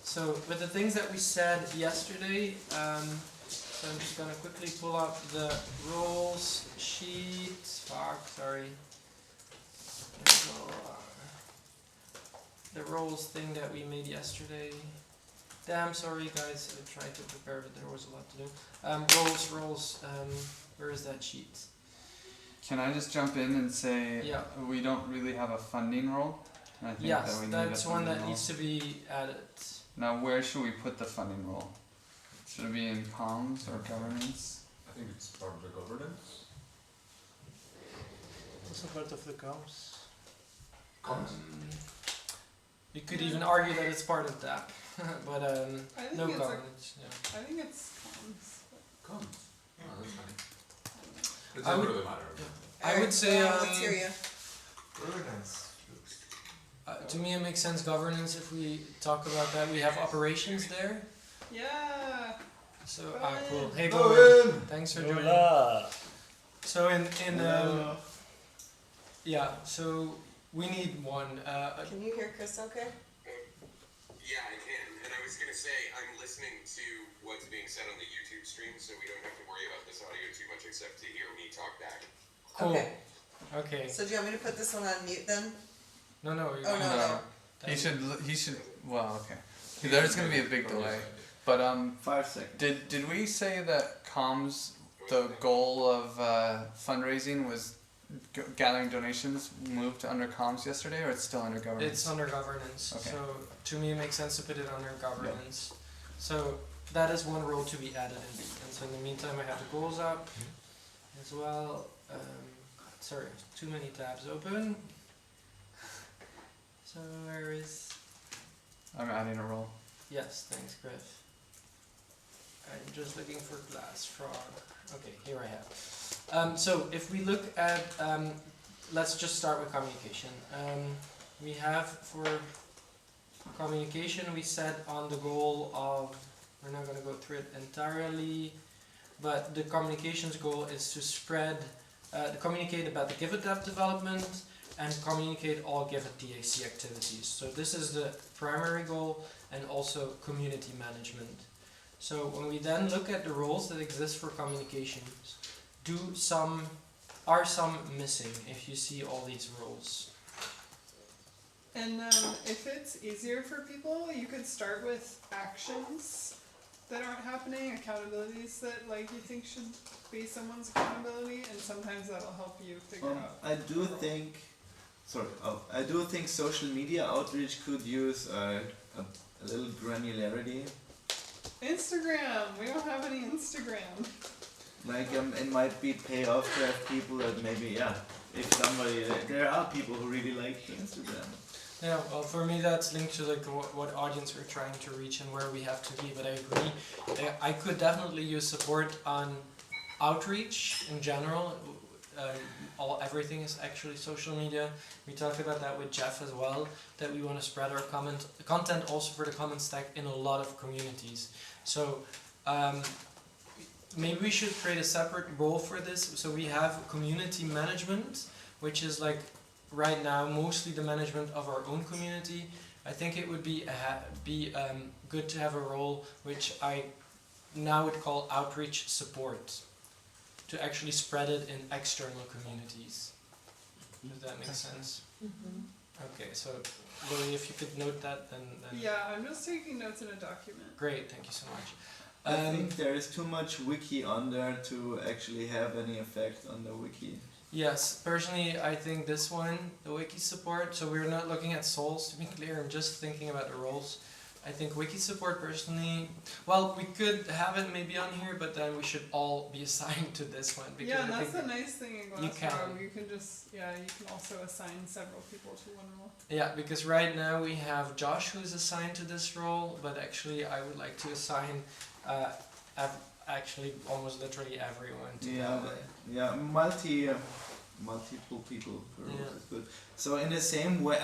So with the things that we said yesterday, so I'm just gonna quickly pull up the roles sheet. Sorry. The roles thing that we made yesterday. Damn, sorry guys, I tried to prepare, but there was a lot to do. Roles, where is that sheet? Can I just jump in and say Yeah. we don't really have a funding role? And I think Yes, that we need that's a one funding that role. needs to be added. Now, where should we put the funding role? Should it be in comms or governance? I think it's part of the governance. Also part of the comms. You could even argue that it's part of that, but I think no it's governance. Yeah. I think it's comms. Comms. Oh, that's funny. It's I not would- really matter. I would say Let's hear you. Governance. to me it makes sense governance if we talk about that. We have operations there, Yeah. so Bowen. cool. Hey Bowen. Bowen, thanks for joining. Hola. So yeah, so we need one. Can you hear Chris okay? Yeah, I can. And I was going to say, I'm listening to what's being said on the YouTube stream, so we don't have to worry about this audio too much except to hear me talk back. Cool. Okay. Okay. So do you want me to put this one on mute then? No. Oh no. He should. Well, okay. There's gonna be a big delay. But 5 seconds. did we say that comms, the goal of fundraising was gathering donations, moved to under comms yesterday, or it's still under governance? It's under governance. Okay. So to me, it makes sense to put it under governance. So that is one role to be added in. And so in the meantime, I have the goals up as well. Sorry, too many tabs open. So where is? I'm adding a role. Yes, thanks, Griff. I'm just looking for Glass Frog. Okay, here I have. So if we look at, let's just start with communication. We have for communication, we set on the goal of, we're not going to go through it entirely, but the communications goal is to spread, communicate about the Giveth app development and communicate all Giveth DAC activities. So this is the primary goal, and also community management. So when we then look at the roles that exist for communications, are some missing if you see all these roles? And if it's easier for people, you could start with actions that aren't happening, accountabilities that like you think should be someone's accountability, and sometimes that'll help you figure out. I do think social media outreach could use a little granularity. Instagram! We don't have any Instagram. Like it might be pay off to have people that maybe if somebody there are people who really like Instagram. Yeah, well, for me that's linked to like what audience we're trying to reach and where we have to be. But I agree, I could definitely use support on outreach in general. Everything is actually social media. We talked about that with Jeff as well, that we want to spread our content also for the comment stack in a lot of communities. So maybe we should create a separate role for this. So we have community management, which is like right now mostly the management of our own community. I think it would be good to have a role which I now would call outreach support, to actually spread it in external communities. Does that make sense? Okay, so Lily, if you could note that, then Yeah, I'm just taking notes in a document. great, thank you so much. I think there is too much wiki on there to actually have any effect on the wiki. Yes, personally, I think this one, the wiki support, so we're not looking at souls to be clear, I'm just thinking about the roles. I think wiki support personally, well, we could have it maybe on here, but then we should all be assigned to this one. Because Yeah, I and that's think the nice thing in you Glassrow. You can just, you can also assign several people to one role. Yeah, because right now we have Josh who's assigned to this role, but actually I would like to assign actually almost literally everyone to that. Multiple people per role is good. So in the same way,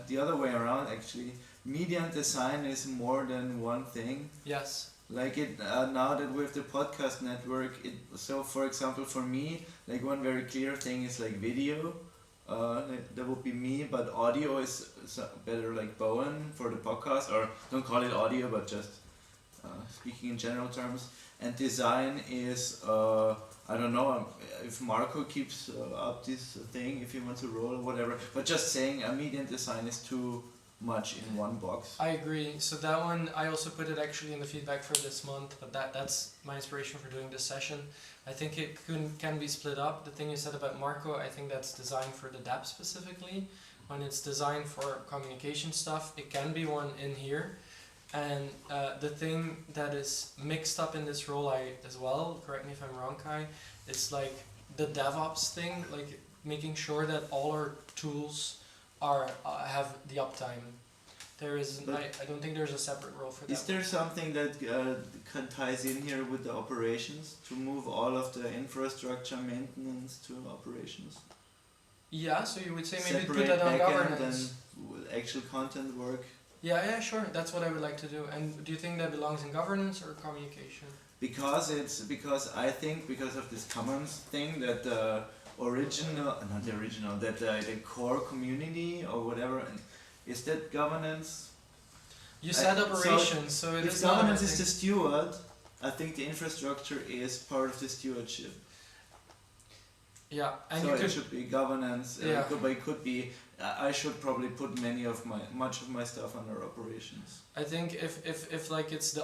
the other way around actually, media and design is more than one thing. Yes. Like it now that with the podcast network, so for example for me, like one very clear thing is like video. That would be me, but audio is better like Bowen for the podcast, or don't call it audio, but just speaking in general terms. And design is I don't know if Marco keeps up this thing, if he wants to roll or whatever, but just saying media and design is too much in one box. I agree. So that one, I also put it actually in the feedback for this month, but that's my inspiration for doing this session. I think it can be split up. The thing you said about Marco, I think that's designed for the DApp specifically. When it's designed for communication stuff, it can be one in here. And the thing that is mixed up in this role as well, correct me if I'm wrong, Kai, it's like the DevOps thing, like making sure that all our tools have the uptime. There is, I don't think there's a separate role for that. Is there something that ties in here with the operations to move all of the infrastructure maintenance to operations? Yeah, so you would say maybe Separate put that on backend governance. and actual content work. Yeah, sure. That's what I would like to do. And do you think that belongs in governance or communication? Because I think because of this commons thing that the the core community or whatever, is that governance? You said operations, so it if is governance not, is the steward, I think the infrastructure is part of the stewardship. Yeah, and so you it could. should be governance. Yeah. It could be. I should probably put much of my stuff under operations. I think if like it's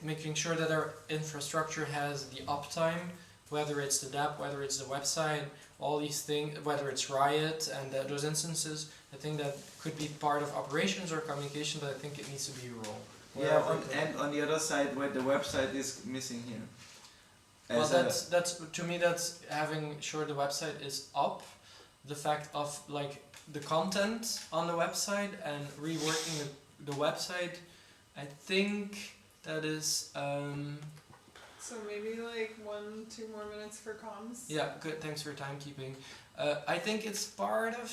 making sure that our infrastructure has the uptime, whether it's the DApp, whether it's the website, all these things, whether it's Riot and those instances, I think that could be part of operations or communication, but I think it needs to be a role. Yeah, and on the other side, where the website is missing here. Well, As that's to me that's having sure the website is up, the fact of like the content on the website and reworking the website. I think that is So maybe like 1-2 more minutes for comms. yeah, good. Thanks for timekeeping. I think it's part of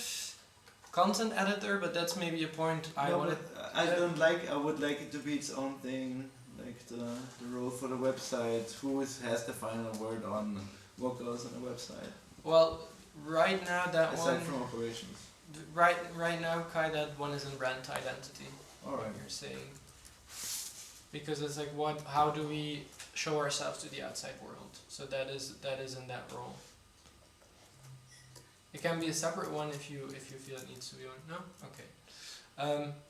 content editor, but that's maybe a point I no, wanted. but I would like it to be its own thing, like the role for the website. Has the final word on what goes on the website? Well, right now that Aside one. from operations. Right now, Kai, that one is in brand identity. All right. You're saying because it's like how do we show ourselves to the outside world? So that is in that role. It can be a separate one if you feel it needs to be one. No? Okay.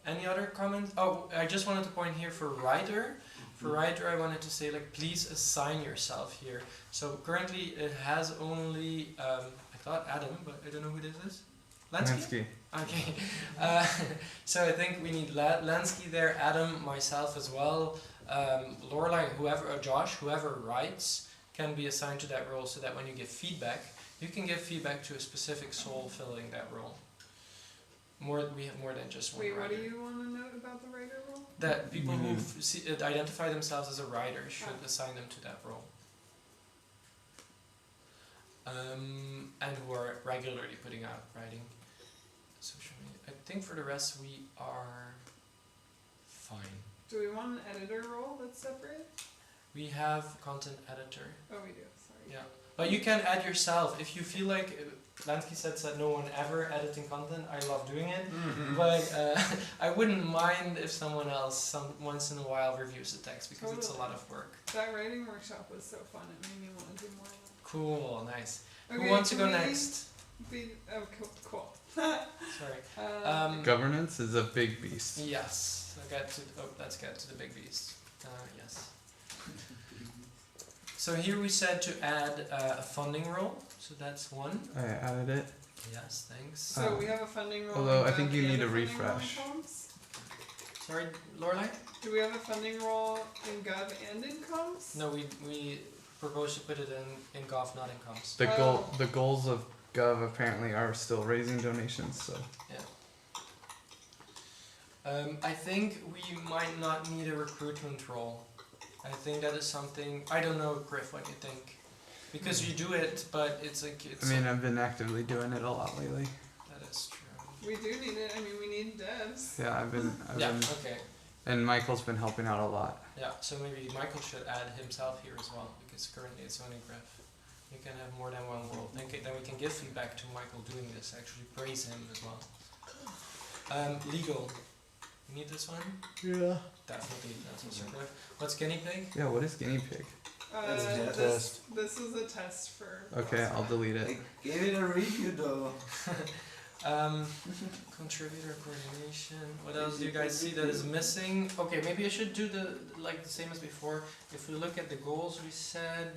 Any other comments? Oh, I just wanted to point here for writer. For writer, I wanted to say like please assign yourself here. So currently it has only I thought Adam, but I don't know who this is. Lansky? Okay. So I think we need Lansky there, Adam, myself as well, Lorelai, Josh, whoever writes can be assigned to that role so that when you give feedback, you can give feedback to a specific soul filling that role. We have more than just one Wait, writer. what do you want to note about the writer role? That people who identify themselves as a writer should assign them to that role. And who are regularly putting out writing. Social media. I think for the rest we are fine. Do we want an editor role that's separate? We have content editor. Oh, we do. Sorry. Yeah, but you can add yourself if you feel like. Lansky said no one ever editing content. I love doing it, but I wouldn't mind if someone else once in a while reviews the text because it's a lot of work. That writing workshop was so fun. It made me want to do more of it. Cool, nice. Okay, who wants to go can we next? Cool. Sorry. Governance is a big beast. Yes. Let's get to the big beast. Yes. So here we said to add a funding role. So that's one. I added it. Yes, thanks. So we have a funding role. Although in I think Gov you and need a funding role in refresh. comms? Sorry, Lorelai? Do we have a funding role in Gov and in comms? No, we propose to put it in Gov, not in comms. The goals of Gov apparently are still raising donations. So Yeah. I think we might not need a recruitment role. I think that is something. I don't know, Griff, what you think. Because you do it, but it's like it's. I mean, I've been actively doing it a lot lately. That is true. We do need it. I mean, we need devs. Yeah, I've been. Okay. And Michael's been helping out a lot. Yeah, so maybe Michael should add himself here as well, because currently it's only Griff. You can have more than one role. Then we can give feedback to Michael doing this, actually praise him as well. Legal. You need this one? Yeah. Definitely, that's also Griff. What's guinea pig? Yeah, what is guinea pig? That's a This is a test for. Okay, I'll delete it. I gave it a review though. Contributor coordination. What else do you guys see that is missing? Okay, maybe I should do the same as before. If we look at the goals we said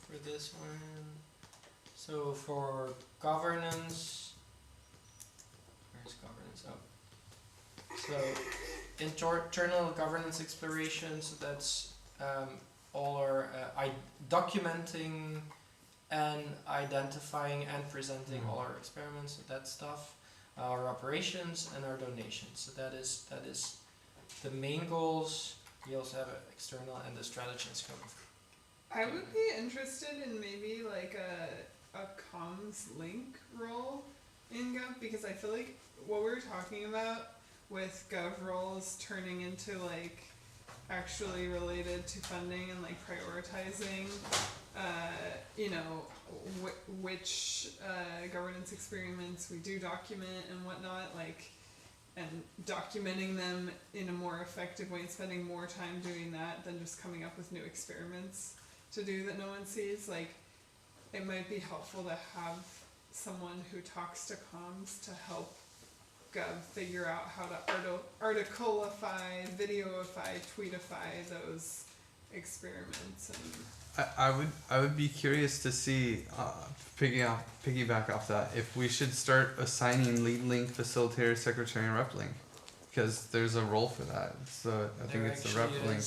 for this one. So for governance, where's governance? Oh. So internal governance exploration. So that's all our documenting and identifying and presenting all our experiments, so that stuff, our operations and our donations. So that is the main goals. We also have external and the strategy and scope. I would be interested in maybe like a comms link role in Gov, because I feel like what we're talking about with Gov roles turning into like actually related to funding and like prioritizing which governance experiments we do document and whatnot, like, and documenting them in a more effective way and spending more time doing that than just coming up with new experiments to do that no one sees. Like, it might be helpful to have someone who talks to comms to help Gov figure out how to articleify, videoify, tweetify those experiments. And I would be curious to see, piggyback off that, if we should start assigning lead link, facilitator, secretary, and rep link, because there's a role for that. So I think it's the rep link,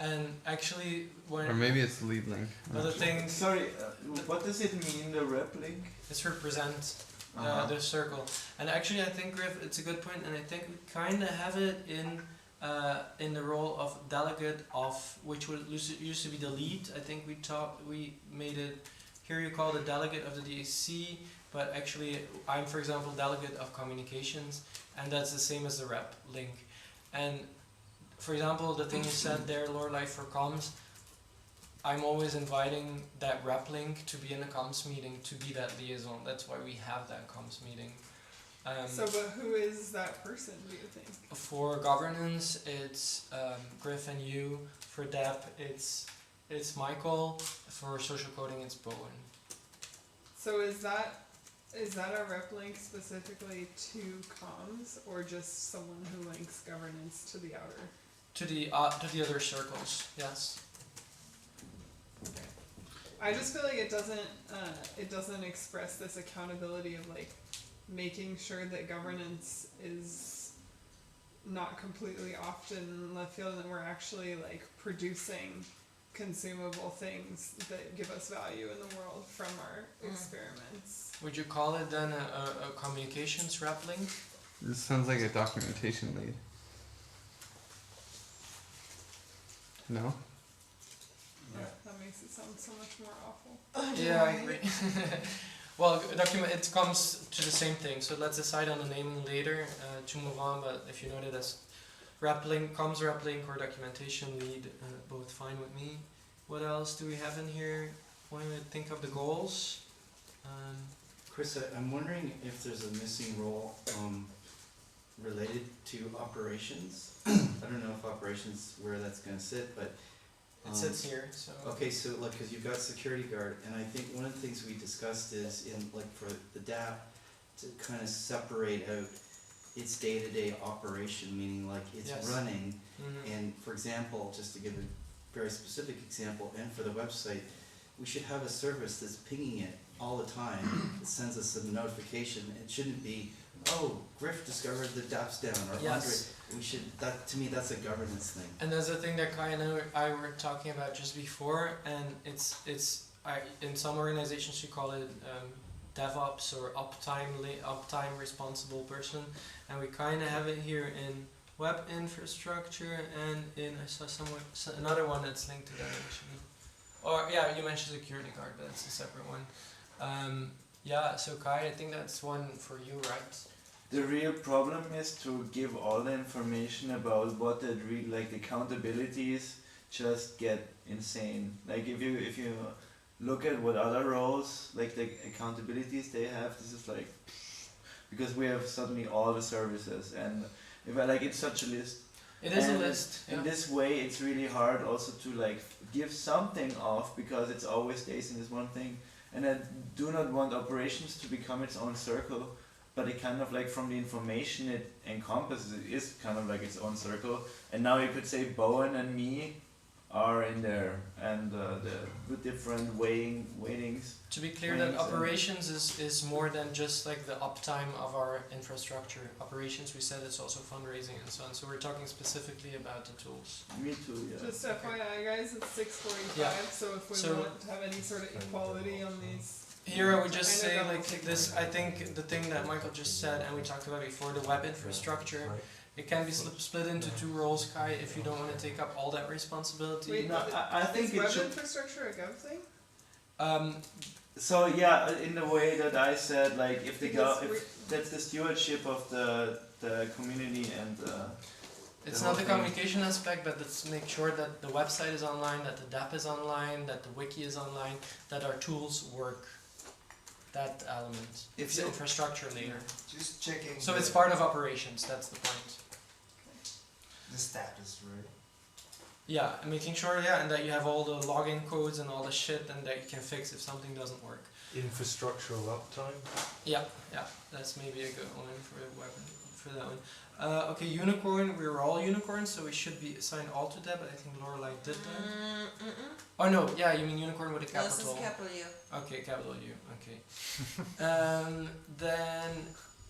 and actually when or maybe it's lead link. other things. Sorry, what does it mean, the rep link? It's represent Uh-huh. the circle, and actually I think Griff, it's a good point, and I think we kind of have it in the role of delegate of, which would used to be the lead. I think we made it, here you call the delegate of the DAC, but actually I'm, for example, delegate of communications, and that's the same as the rep link. And for example, the thing you said there, Lorelei, for comms, I'm always inviting that rep link to be in a comms meeting, to be that liaison. That's why we have that comms meeting. so, but who is that person, do you think? For governance, it's Griff and you. For DEP, it's Michael. For social coding, it's Bowen. So is that a rep link specifically to comms, or just someone who links governance to the outer? To the other circles, yes. I just feel like it doesn't express this accountability of like making sure that governance is not completely off in left field, and we're actually like producing consumable things that give us value in the world from our experiments. Would you call it then a communications rep link? This sounds like a documentation lead. No? That makes it sound so much more awful. Yeah, I agree. Well, it comes to the same thing. So let's decide on the naming later to move on. But if you note it as rep link, comms rep link, or documentation lead, both fine with me. What else do we have in here? When we think of the goals. Chris, I'm wondering if there's a missing role related to operations. I don't know if operations where that's going to sit, but It sits here. So. okay, so like, because you've got security guard, and I think one of the things we discussed is in like for the DAP to kind of separate out its day-to-day operation, meaning like it's Yes. running. Mhm. And for example, just to give a very specific example, and for the website, we should have a service that's pinging it all the time. It sends us a notification. It shouldn't be, oh, Griff discovered the DAP's down, or Yes. Andre. We should, that to me, that's a governance thing. And that's the thing that Kai and I were talking about just before, and in some organizations you call it DevOps or uptime responsible person, and we kind of have it here in web infrastructure and in, I saw somewhere another one that's linked to that actually. Or yeah, you mentioned security guard, but it's a separate one. Yeah, so Kai, I think that's one for you, right? The real problem is to give all the information about what that like the accountabilities just get insane. Like if you look at what other roles, like the accountabilities they have, this is like, because we have suddenly all the services, and if I like, it's such a list. It is a And list. in Yeah. this way, it's really hard also to like give something off, because it's always stays in this one thing. And I do not want operations to become its own circle, but it kind of like from the information it encompasses, it is kind of like its own circle. And now you could say Bowen and me are in there, and the different weightings. To be clear, that operations is more than just like the uptime of our infrastructure. Operations, we said it's also fundraising and so on. So we're talking specifically about the tools. Me too, yeah. Just FYI, guys, it's 6:45. Yeah. So if we So- want to have any sort of equality on these. Here I would just I know say that will like take this, time. I think the thing that Michael just said and we talked about before, the web infrastructure, it can be split into two roles, Kai, if you don't want to take up all that responsibility. Wait, No, I think is it web should. infrastructure a gov thing? So yeah, in the way that I said, like if Because if that's the stewardship of the community and. It's the not whole the thing. communication aspect, but let's make sure that the website is online, that the DAP is online, that the wiki is online, that our tools work. That element. It's the infrastructure layer. Just checking. So it's part of operations, that's the point. The status, right? Yeah, and making sure, and that you have all the login codes and all the shit, and that you can fix if something doesn't work. Infrastructural uptime. Yeah, that's maybe a good one for a weapon for that one. Okay, unicorn. We were all unicorns, so we should be assigned all to that. But I think Lorelai did that. Oh no, yeah, you mean unicorn with a No, capital. this is capital U. Okay, capital U. Okay. Then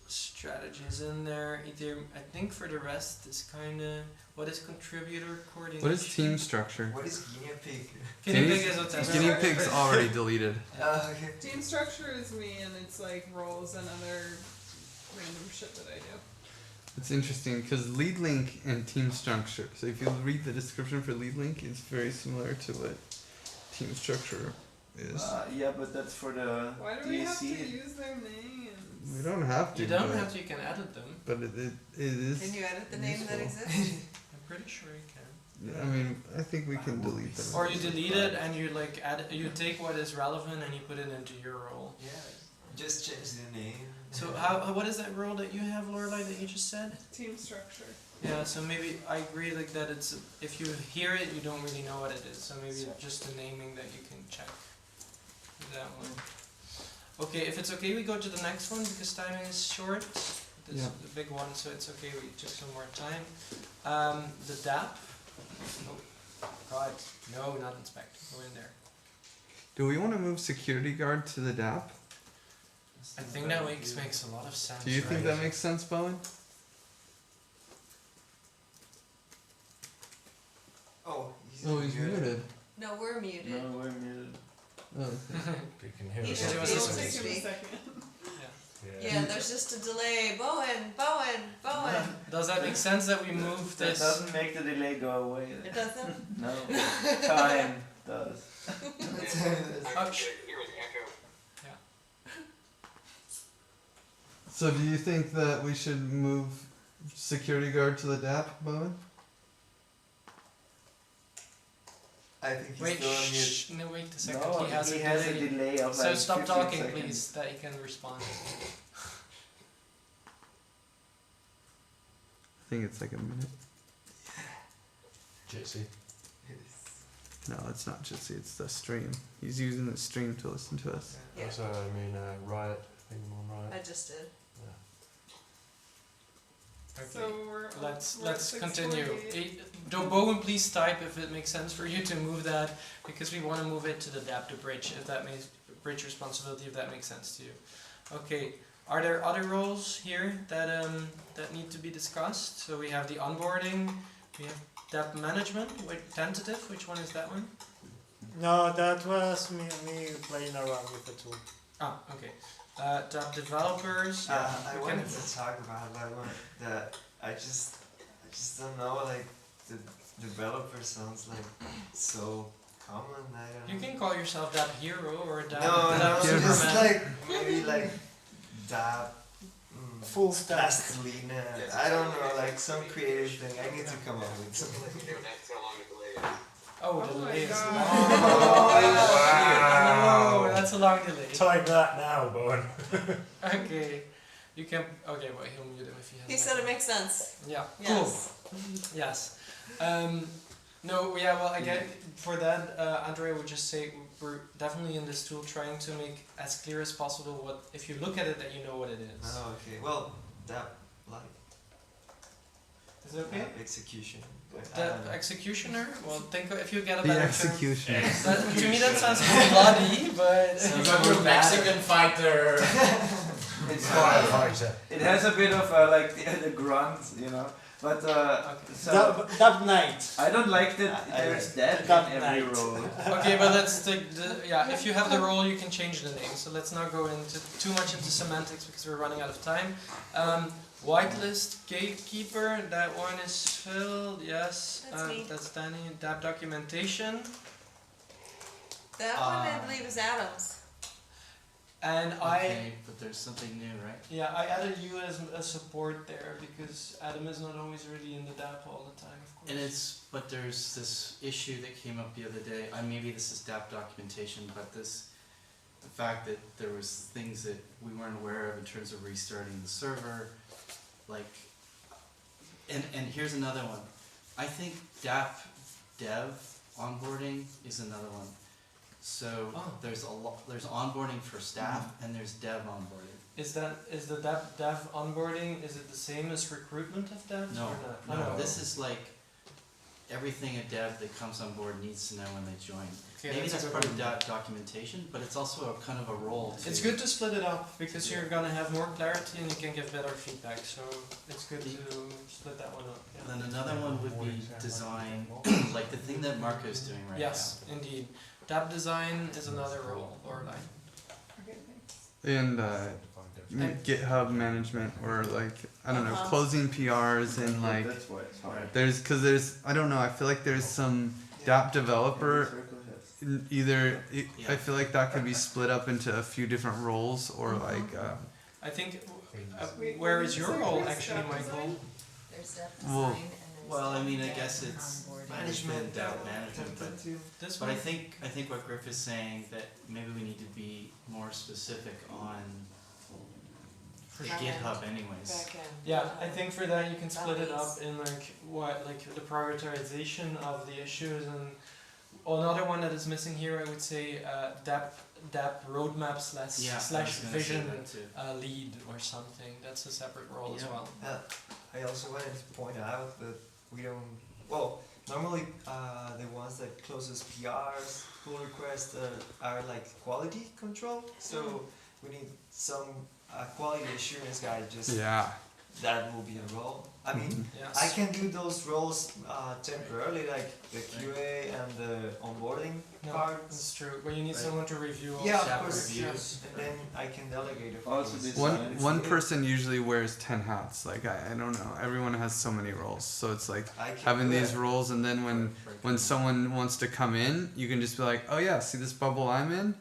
strategies in there. Ethereum. I think for the rest is kind of what is contributor coordination. What is team structure? What is guinea pig? Guinea pig is a test. Guinea pig's already deleted. Okay. Team structure is me, and it's like roles and other random shit that I do. It's interesting because lead link and team structure. So if you read the description for lead link, it's very similar to what team structure is. Yeah, but that's for the Why do we have to DAC. use their names? We don't have to. You don't but- have to. You can edit them. But it is. Can you edit the name that useful. exists? I'm pretty sure you can. Yeah, I mean, I think we can delete them. Or you delete it and you like add. You take what is relevant and you put it into your role. Yeah, just change the name. So how what is that role that you have, Lorelai, that you just said? Team structure. Yeah, so maybe I agree like that it's if you hear it you don't really know what it is. So maybe just the naming that you can check. That one. Okay, if it's okay we go to the next one because timing is short. This is the big one, so it's okay we took some more time. The DAP. Oh god. No, not inspect. Go in there. Do we want to move security guard to the DAP? I think that makes a lot of sense. Do you think right? that makes sense, Bowen? Oh, Oh, he's muted. No, we're muted. No, we're muted. Oh. You can hear He us. should Give us be a able second. to Give me a speak. second. Yeah, there's just a delay. Bowen. Does that make sense that we move That this? doesn't make the delay go away. It doesn't? No. Time does. I'm just gonna hear an echo. So do you think that we should move security guard to the DAP, Bowen? I think he's Wait, still on mute. shh, no, wait a second. No, he has he a has delay. a delay of So like stop 15 talking, seconds. please, that he can respond. I think it's like a minute. Jitsi. No, it's not Jitsi, it's the stream. He's using the stream to listen to us. Yeah. Also, I mean, Riot. Thing on Riot. I just did. Okay. So we're Let's we're at continue. 6:48. Bowen, please type if it makes sense for you to move that because we want to move it to the DAP to bridge if that makes bridge responsibility if that makes sense to you. Okay. Are there other roles here that that need to be discussed? So we have the onboarding, we have DAP management, tentative. Which one is that one? No, that was me playing around with the tool. Ah, okay. DAP developers. I we wanted can- to talk about that one. That I just don't know. Like the developer sounds like so common. I don't You know. can call yourself DAP hero or DAP. No, DAP just Superman. like maybe like DAP. Full stack. Plastilina. I don't know, like some creative thing. I need to come up with something. You know, that's how long the delay is. Oh, the Oh my delay is. God. Oh, that's a long delay. Time that now, Bowen. Okay. You can. Okay, well, he'll mute him if he has. He said it makes sense. Yeah. Yes. Cool. Yes. No. Yeah. Well, again, for that, Andrea would just say we're definitely in this tool trying to make as clear as possible what if you look at it that you know what it is. Oh, okay. Well, DAP like Is it okay? DAP execution. I The don't know. executioner. Well, think if you get a The better term. execution. That, to me, that sounds bloody, but. You got your Mexican fighter. It's Firefighter. It has a bit of like the grunt, you know. But so That night. I don't like that I there's like that that in every night. role. Okay, but let's take the if you have the role, you can change the name. So let's not go into too much into semantics because we're running out of time. Whitelist gatekeeper, that one is filled. Yes, That's me. that's Danny. DAP documentation, That one I believe is Adam's. and Okay, but there's something new, right? I added you as a support there because Adam is not always really in the DAP all the time, of course. And but there's this issue that came up the other day. Maybe this is DAP documentation, but the fact that there was things that we weren't aware of in terms of restarting the server, like, and here's another one. I think DAP dev onboarding is another one. So Oh. there's onboarding for staff and there's dev onboarding. Is the dev onboarding, is it the same as recruitment of devs No, or not? no, this is like everything a dev that comes on board needs to know when they join. Okay, Maybe that's a that's good part one. of documentation, but it's also a kind of a role too. It's good to split it up because you're gonna have more clarity and you can give better feedback. So it's good to split that one up. Yeah. Then another one would be design, like the thing that Marco's doing right Yes, indeed. Dab design is another role, or like. Okay, thanks. And GitHub management, or like I don't know, closing PRs and like That's why it's hard. there's I don't know, I feel like there's some DApp developer. Either I feel like that could be split up into a few different roles, or like I think. Wait, Where what is did you your say? role There's actually, staff Michael? design? There's dev Well- design and there's Well, I mean, I dev guess it's onboarding. management, dev management, This but one. I think what Griff is saying that maybe we need to be more specific on the Back end. GitHub anyways. Back end. Yeah, I think for that you can split it Balance. up in like the prioritization of the issues, and another one that is missing here I would say DApp roadmap slash Yeah, I was slash gonna say vision that too. lead or something. That's a separate role as Yeah. well. I also wanted to point out that we don't. Well, normally the ones that closes PRs, pull requests are like quality control. So we need some quality assurance guy. Just that will be a role. I mean, Yes. I can do those roles temporarily, like the QA and the onboarding No, part. that's true. But you need Right. someone to review all Yeah, of staff course. reviews. Yes. And then I can delegate. Of Also course. this one person usually wears 10 hats. Like I don't know. Everyone has so many roles, so it's like I can having do these that. roles, and then when someone wants to come in, you can just be like, oh yeah, see this bubble I'm in?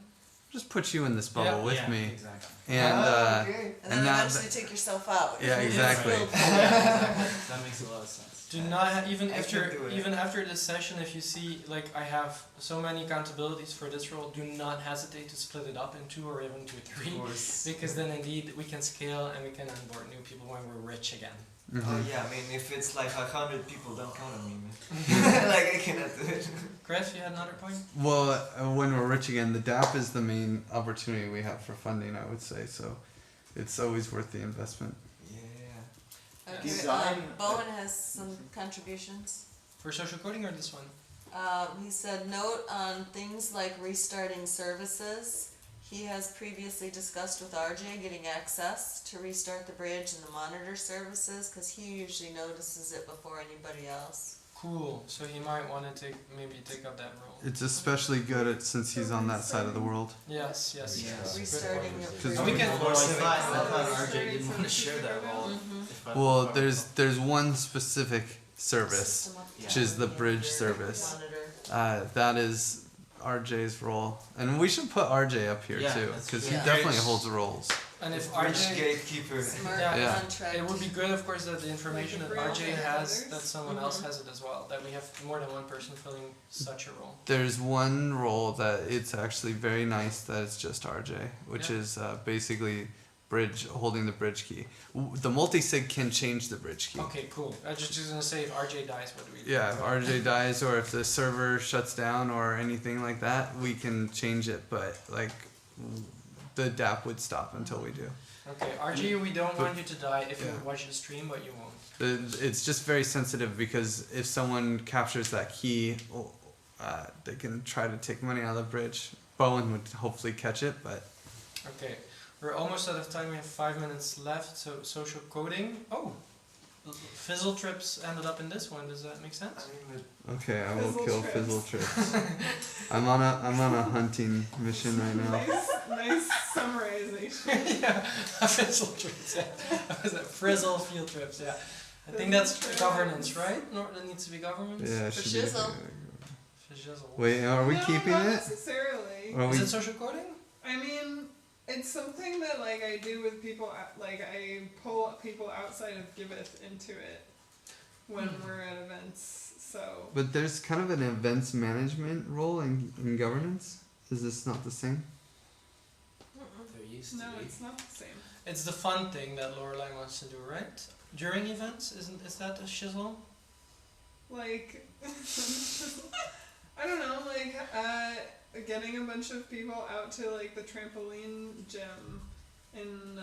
Just put you in this bubble Yeah. with Yeah, me, exactly. and Okay. And then and now eventually take yourself out. Yeah, exactly. Yeah, exactly. That makes a lot of sense. Do not even I after can do it. even after this session, if you see like I have so many accountabilities for this role, do not hesitate to split it up in 2 or even 2 or 3, Of course. because then indeed we can scale and we can onboard new people when we're rich again. Oh yeah, I mean, if it's like 100 people, don't count on me, man. Like I cannot do it. Griff, you had another point? well, when we're rich again, the DApp is the main opportunity we have for funding, I would say. So it's always worth the investment. Yeah. Okay, Design. Bowen has some contributions. For social coding or this one? He said, note on things like restarting services. He has previously discussed with RJ getting access to restart the bridge and the monitor services, because he usually notices it before anybody else. Cool. So he might want to maybe take up that role. It's especially good since he's on that side of the world. Yes, yes, yes. Restarting your Because we can- Although I thought RJ didn't want to share that role. Mhm. if I Well, recall. there's one specific service, System up- which is the yeah, bridge your service. monitor. That is RJ's role, and we should put RJ up here Yeah, too, that's because true. he definitely holds roles. And if Bridge RJ, gatekeeper. Smart Yeah. contract. it would be good, of course, that the information that RJ has, others. that someone else Mhm. has it as well. That we have more than one person filling such a role. There's one role that it's actually very nice that it's just RJ, which Yeah. is basically holding the bridge key. The multi-sig can change the bridge key. Okay, cool. I was just gonna say if RJ dies, what do we do? Yeah, if RJ dies or if the server shuts down or anything like that, we can change it, but like the DApp would stop until we do. Okay, RJ, we don't But- want you to die if you yeah. watch the stream, but you won't. It's just very sensitive because if someone captures that key, they can try to take money out of the bridge. Bowen would hopefully catch it, but Okay, we're almost out of time. We have 5 minutes left. So social coding. Oh, fizzle trips ended up in this one. Does that make sense? okay, I will Fizzle kill trips. fizzle trips. I'm on a hunting mission right now. Nice summarization. Yeah, fizzle trips. Yeah, was it frizzle field trips? Yeah, I think that's governance, right? No, that needs to be governance. Yeah, it For should be. shizzle. Fizzle. Wait, are we No, keeping not it? necessarily. Or are Is we? it social coding? I mean, it's something that like I do with people. Like I pull people outside of Giveth into it when we're at events. So But there's kind of an events management role in governance. Is this not the same? There used to no, be. it's not the same. It's the fun thing that Lorelai wants to do, right? During events, is that a shizzle? like I don't know, like getting a bunch of people out to like the trampoline gym in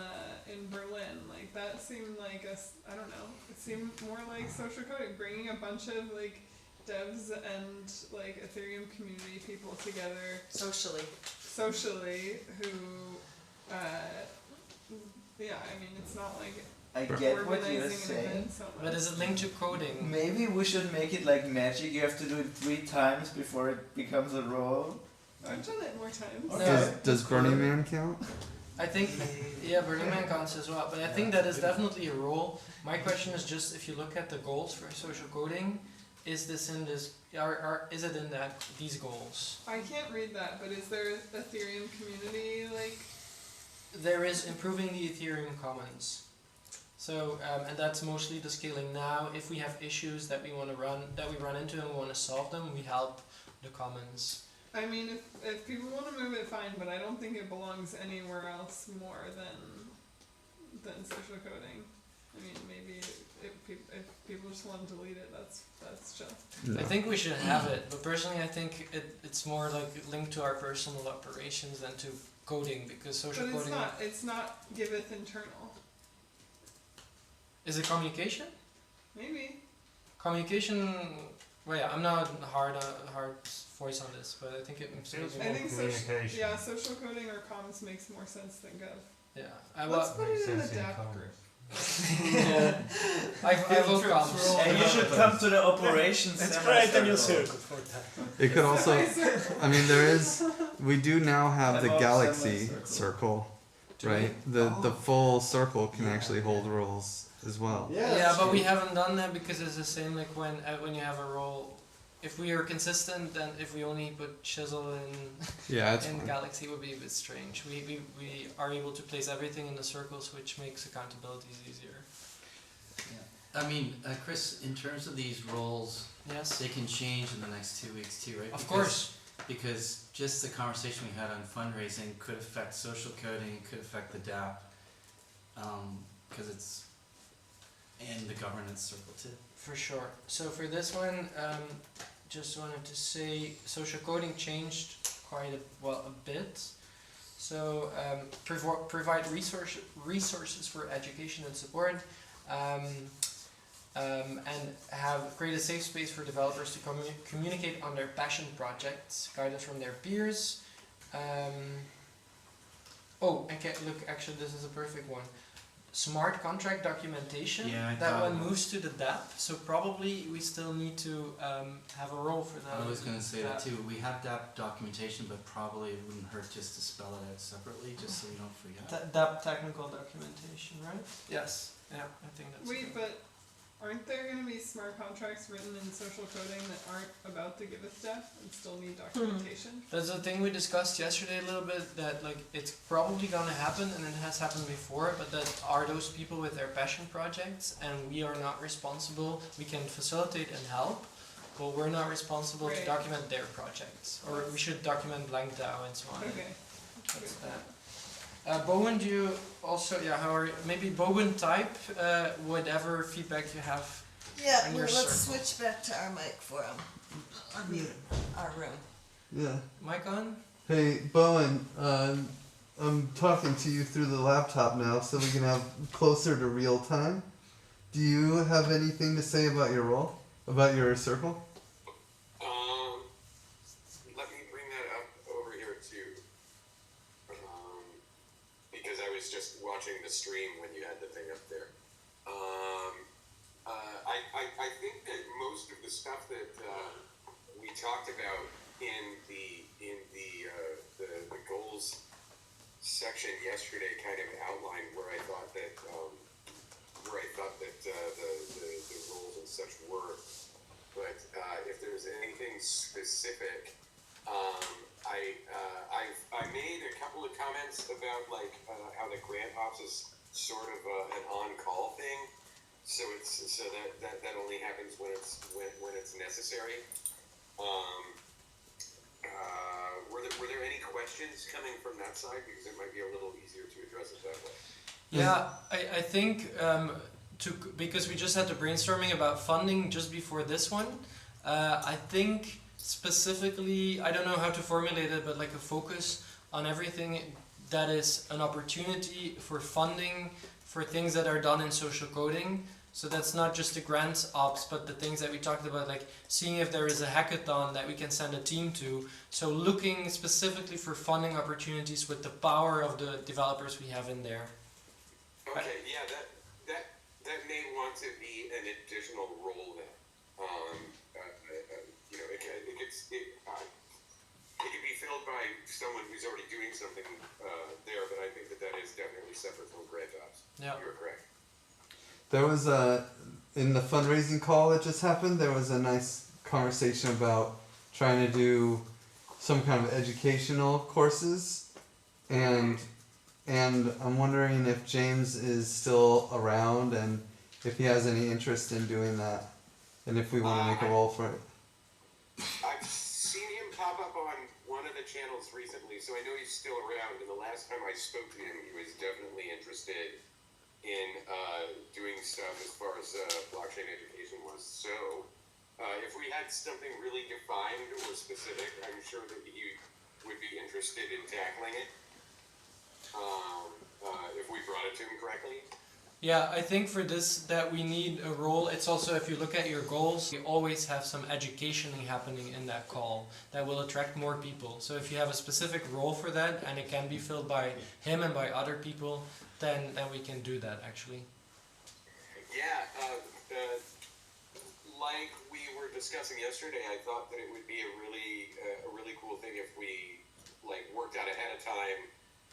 Berlin, like that seemed like I don't know, it seemed more like social coding, bringing a bunch of like devs and like Ethereum community people together Socially. who yeah, I mean it's not like I get what organizing you're an saying. event so much. But is it linked to coding? Maybe we should make it like magic. You have to do it 3 times before it becomes a role. I've done it more times. Okay. Does Burning Man count? I think, yeah, Burning Man counts as well, but I think that is definitely a role. My question is just, if you look at the goals for social coding, is this in this, is it in these goals? I can't read that, but is there Ethereum community like? There is improving the Ethereum commons. So, and that's mostly the scaling now. If we have issues that we run into and we want to solve them, we help the commons. I mean, if people want to move it, fine, but I don't think it belongs anywhere else more than social coding. I mean, maybe if people just want to delete it, that's chill. I think we should have it, but personally I think it's more like linked to our personal operations than to coding, because social But coding... it's not Giveth internal. Is it communication? Maybe. Communication... Well, yeah, I'm not a hard voice on this, but I think it makes Feels more... I think communication. yeah, social coding or comms makes more sense than Gov. Yeah. Let's put it in the DAP group. I vote comms. And you should come to the operations. Let's create a new circle for that. It could also, I mean, we do now have the I vote Galaxy semi-circle. circle, Do right? The full circle can actually hold roles as well. Yeah, but we haven't done that because it's the same like when you have a role. If we are consistent, then if we only put chisel Yeah, it's in fine. Galaxy, it would be a bit strange. We are able to place everything in the circles, which makes accountabilities easier. I mean, Chris, in terms of these roles, Yes. they can change in the next 2 weeks too, right? Of course. Because just the conversation we had on fundraising could affect social coding, could affect the DApp, because it's in the governance circle too. For sure. So for this one, just wanted to say social coding changed quite a bit. So provide resources for education and support, and create a safe space for developers to communicate on their passion projects, guidance from their peers. Actually, this is a perfect one. Smart contract documentation. Yeah, that one moves to the DApp, so probably we still need to have a role for that. I was gonna say that DApp. too. We have DApp documentation, but probably it wouldn't hurt just to spell it out separately, just so we don't forget. DApp technical documentation, right? Yes. Yeah, I think that's. Wait, but aren't there going to be smart contracts written in social coding that aren't about the Giveth DApp and still need documentation? That's the thing we discussed yesterday a little bit, that like it's probably gonna happen and it has happened before, but that are those people with their passion projects and we are not responsible. We can facilitate and help, but we're not responsible to Right. document their projects. Or we should document blank DAO and so on. Okay. That's that. Bowen, do you also, maybe Bowen type whatever feedback you have. Yeah, in well, your let's circle. switch back to our mic for him. Unmute our room. Yeah. Mic on? Hey, Bowen, I'm talking to you through the laptop now so we can have closer to real time. Do you have anything to say about your role? About your circle? Let me bring that up over here too. Because I was just watching the stream when you had the thing up there. I think that most of the stuff that we talked about in the goals section yesterday kind of outlined where I thought that the roles and such were. But if there's anything specific, I made a couple of comments about like how the grant ops is sort of an on-call thing. So that only happens when it's necessary. Were there any questions coming from that side, because it might be a little easier to address it that way? Yeah, I think because we just had the brainstorming about funding just before this one. I think specifically, I don't know how to formulate it, but like a focus on everything that is an opportunity for funding for things that are done in social coding. So that's not just the grants ops, but the things that we talked about, like seeing if there is a hackathon that we can send a team to. So looking specifically for funding opportunities with the power of the developers we have in there. Okay, yeah, that may want to be an additional role then. You know, it can be filled by someone who's already doing something there, but I think that is definitely separate from grant ops. Yeah. You're correct. There was in the fundraising call that just happened, there was a nice conversation about trying to do some kind of educational courses, and I'm wondering if James is still around and if he has any interest in doing that, and if we want to make a role for it. I've seen him pop up on one of the channels recently, so I know he's still around. And the last time I spoke to him, he was definitely interested in doing stuff as far as blockchain education was. So if we had something really defined or specific, I'm sure that he would be interested in tackling it if we brought it to him correctly. Yeah, I think for this that we need a role. It's also, if you look at your goals, you always have some education happening in that call that will attract more people. So if you have a specific role for that and it can be filled by him and by other people, then we can do that actually. Yeah, like we were discussing yesterday, I thought that it would be a really cool thing if we like worked out ahead of time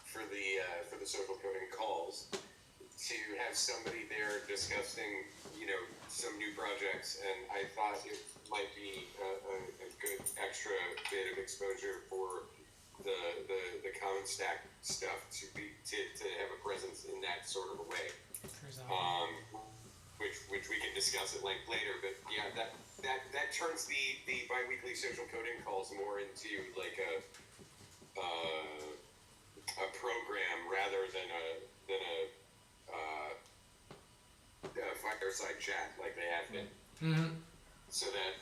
for the social coding calls, to have somebody there discussing, you know, some new projects, and I thought it might be a good extra bit of exposure for the common stack stuff to have a presence in that sort of a way. Which we can discuss at length later, but yeah, that turns the bi-weekly social coding calls more into like a program rather than a fireside chat like they have been. Mm-hmm. So that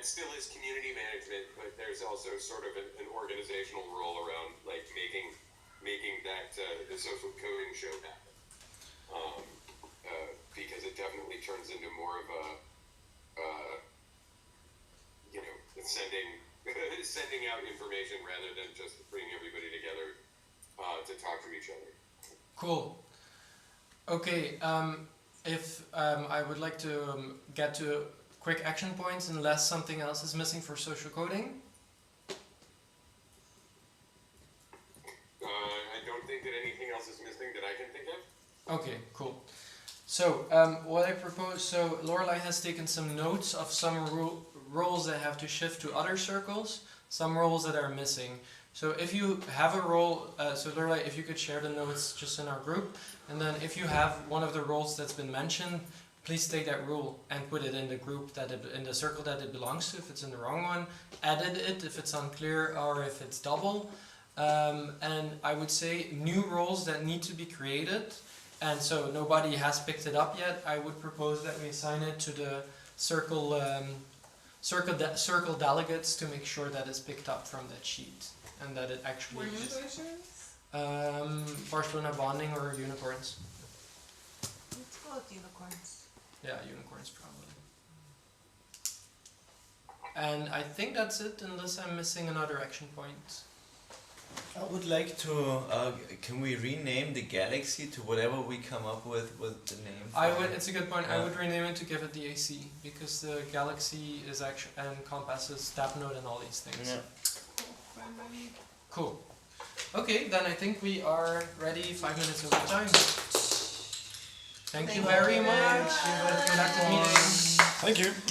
still is community management, but there's also sort of an organizational role around like making that the social coding show happen. Because it definitely turns into more of a you know, sending out information rather than just bringing everybody together to talk to each other. Cool. Okay, if I would like to get to quick action points unless something else is missing for social coding. I don't think that anything else is missing that I can think of. Okay, cool. So what I propose, so Lorelei has taken some notes of some roles that have to shift to other circles, some roles that are missing. So if you have a role, so Lorelei, if you could share the notes just in our group, and then if you have one of the roles that's been mentioned, please take that role and put it in the group in the circle that it belongs to. If it's in the wrong one, edit it if it's unclear or if it's double. And I would say new roles that need to be created. And so nobody has picked it up yet. I would propose that we assign it to the circle delegates to make sure that it's picked up from that sheet and that it actually is. Barcelona bonding or unicorns. Let's go with unicorns. Yeah, unicorns probably. And I think that's it, unless I'm missing another action point. I would like to, can we rename the galaxy to whatever we come up with the name? It's a good point. I would rename it to Giveth the AC, because the galaxy is actually encompasses tap node and all these things. Yeah. Cool. Okay, then I think we are ready 5 minutes over time. Thank you very much. Productive meeting. Thank you.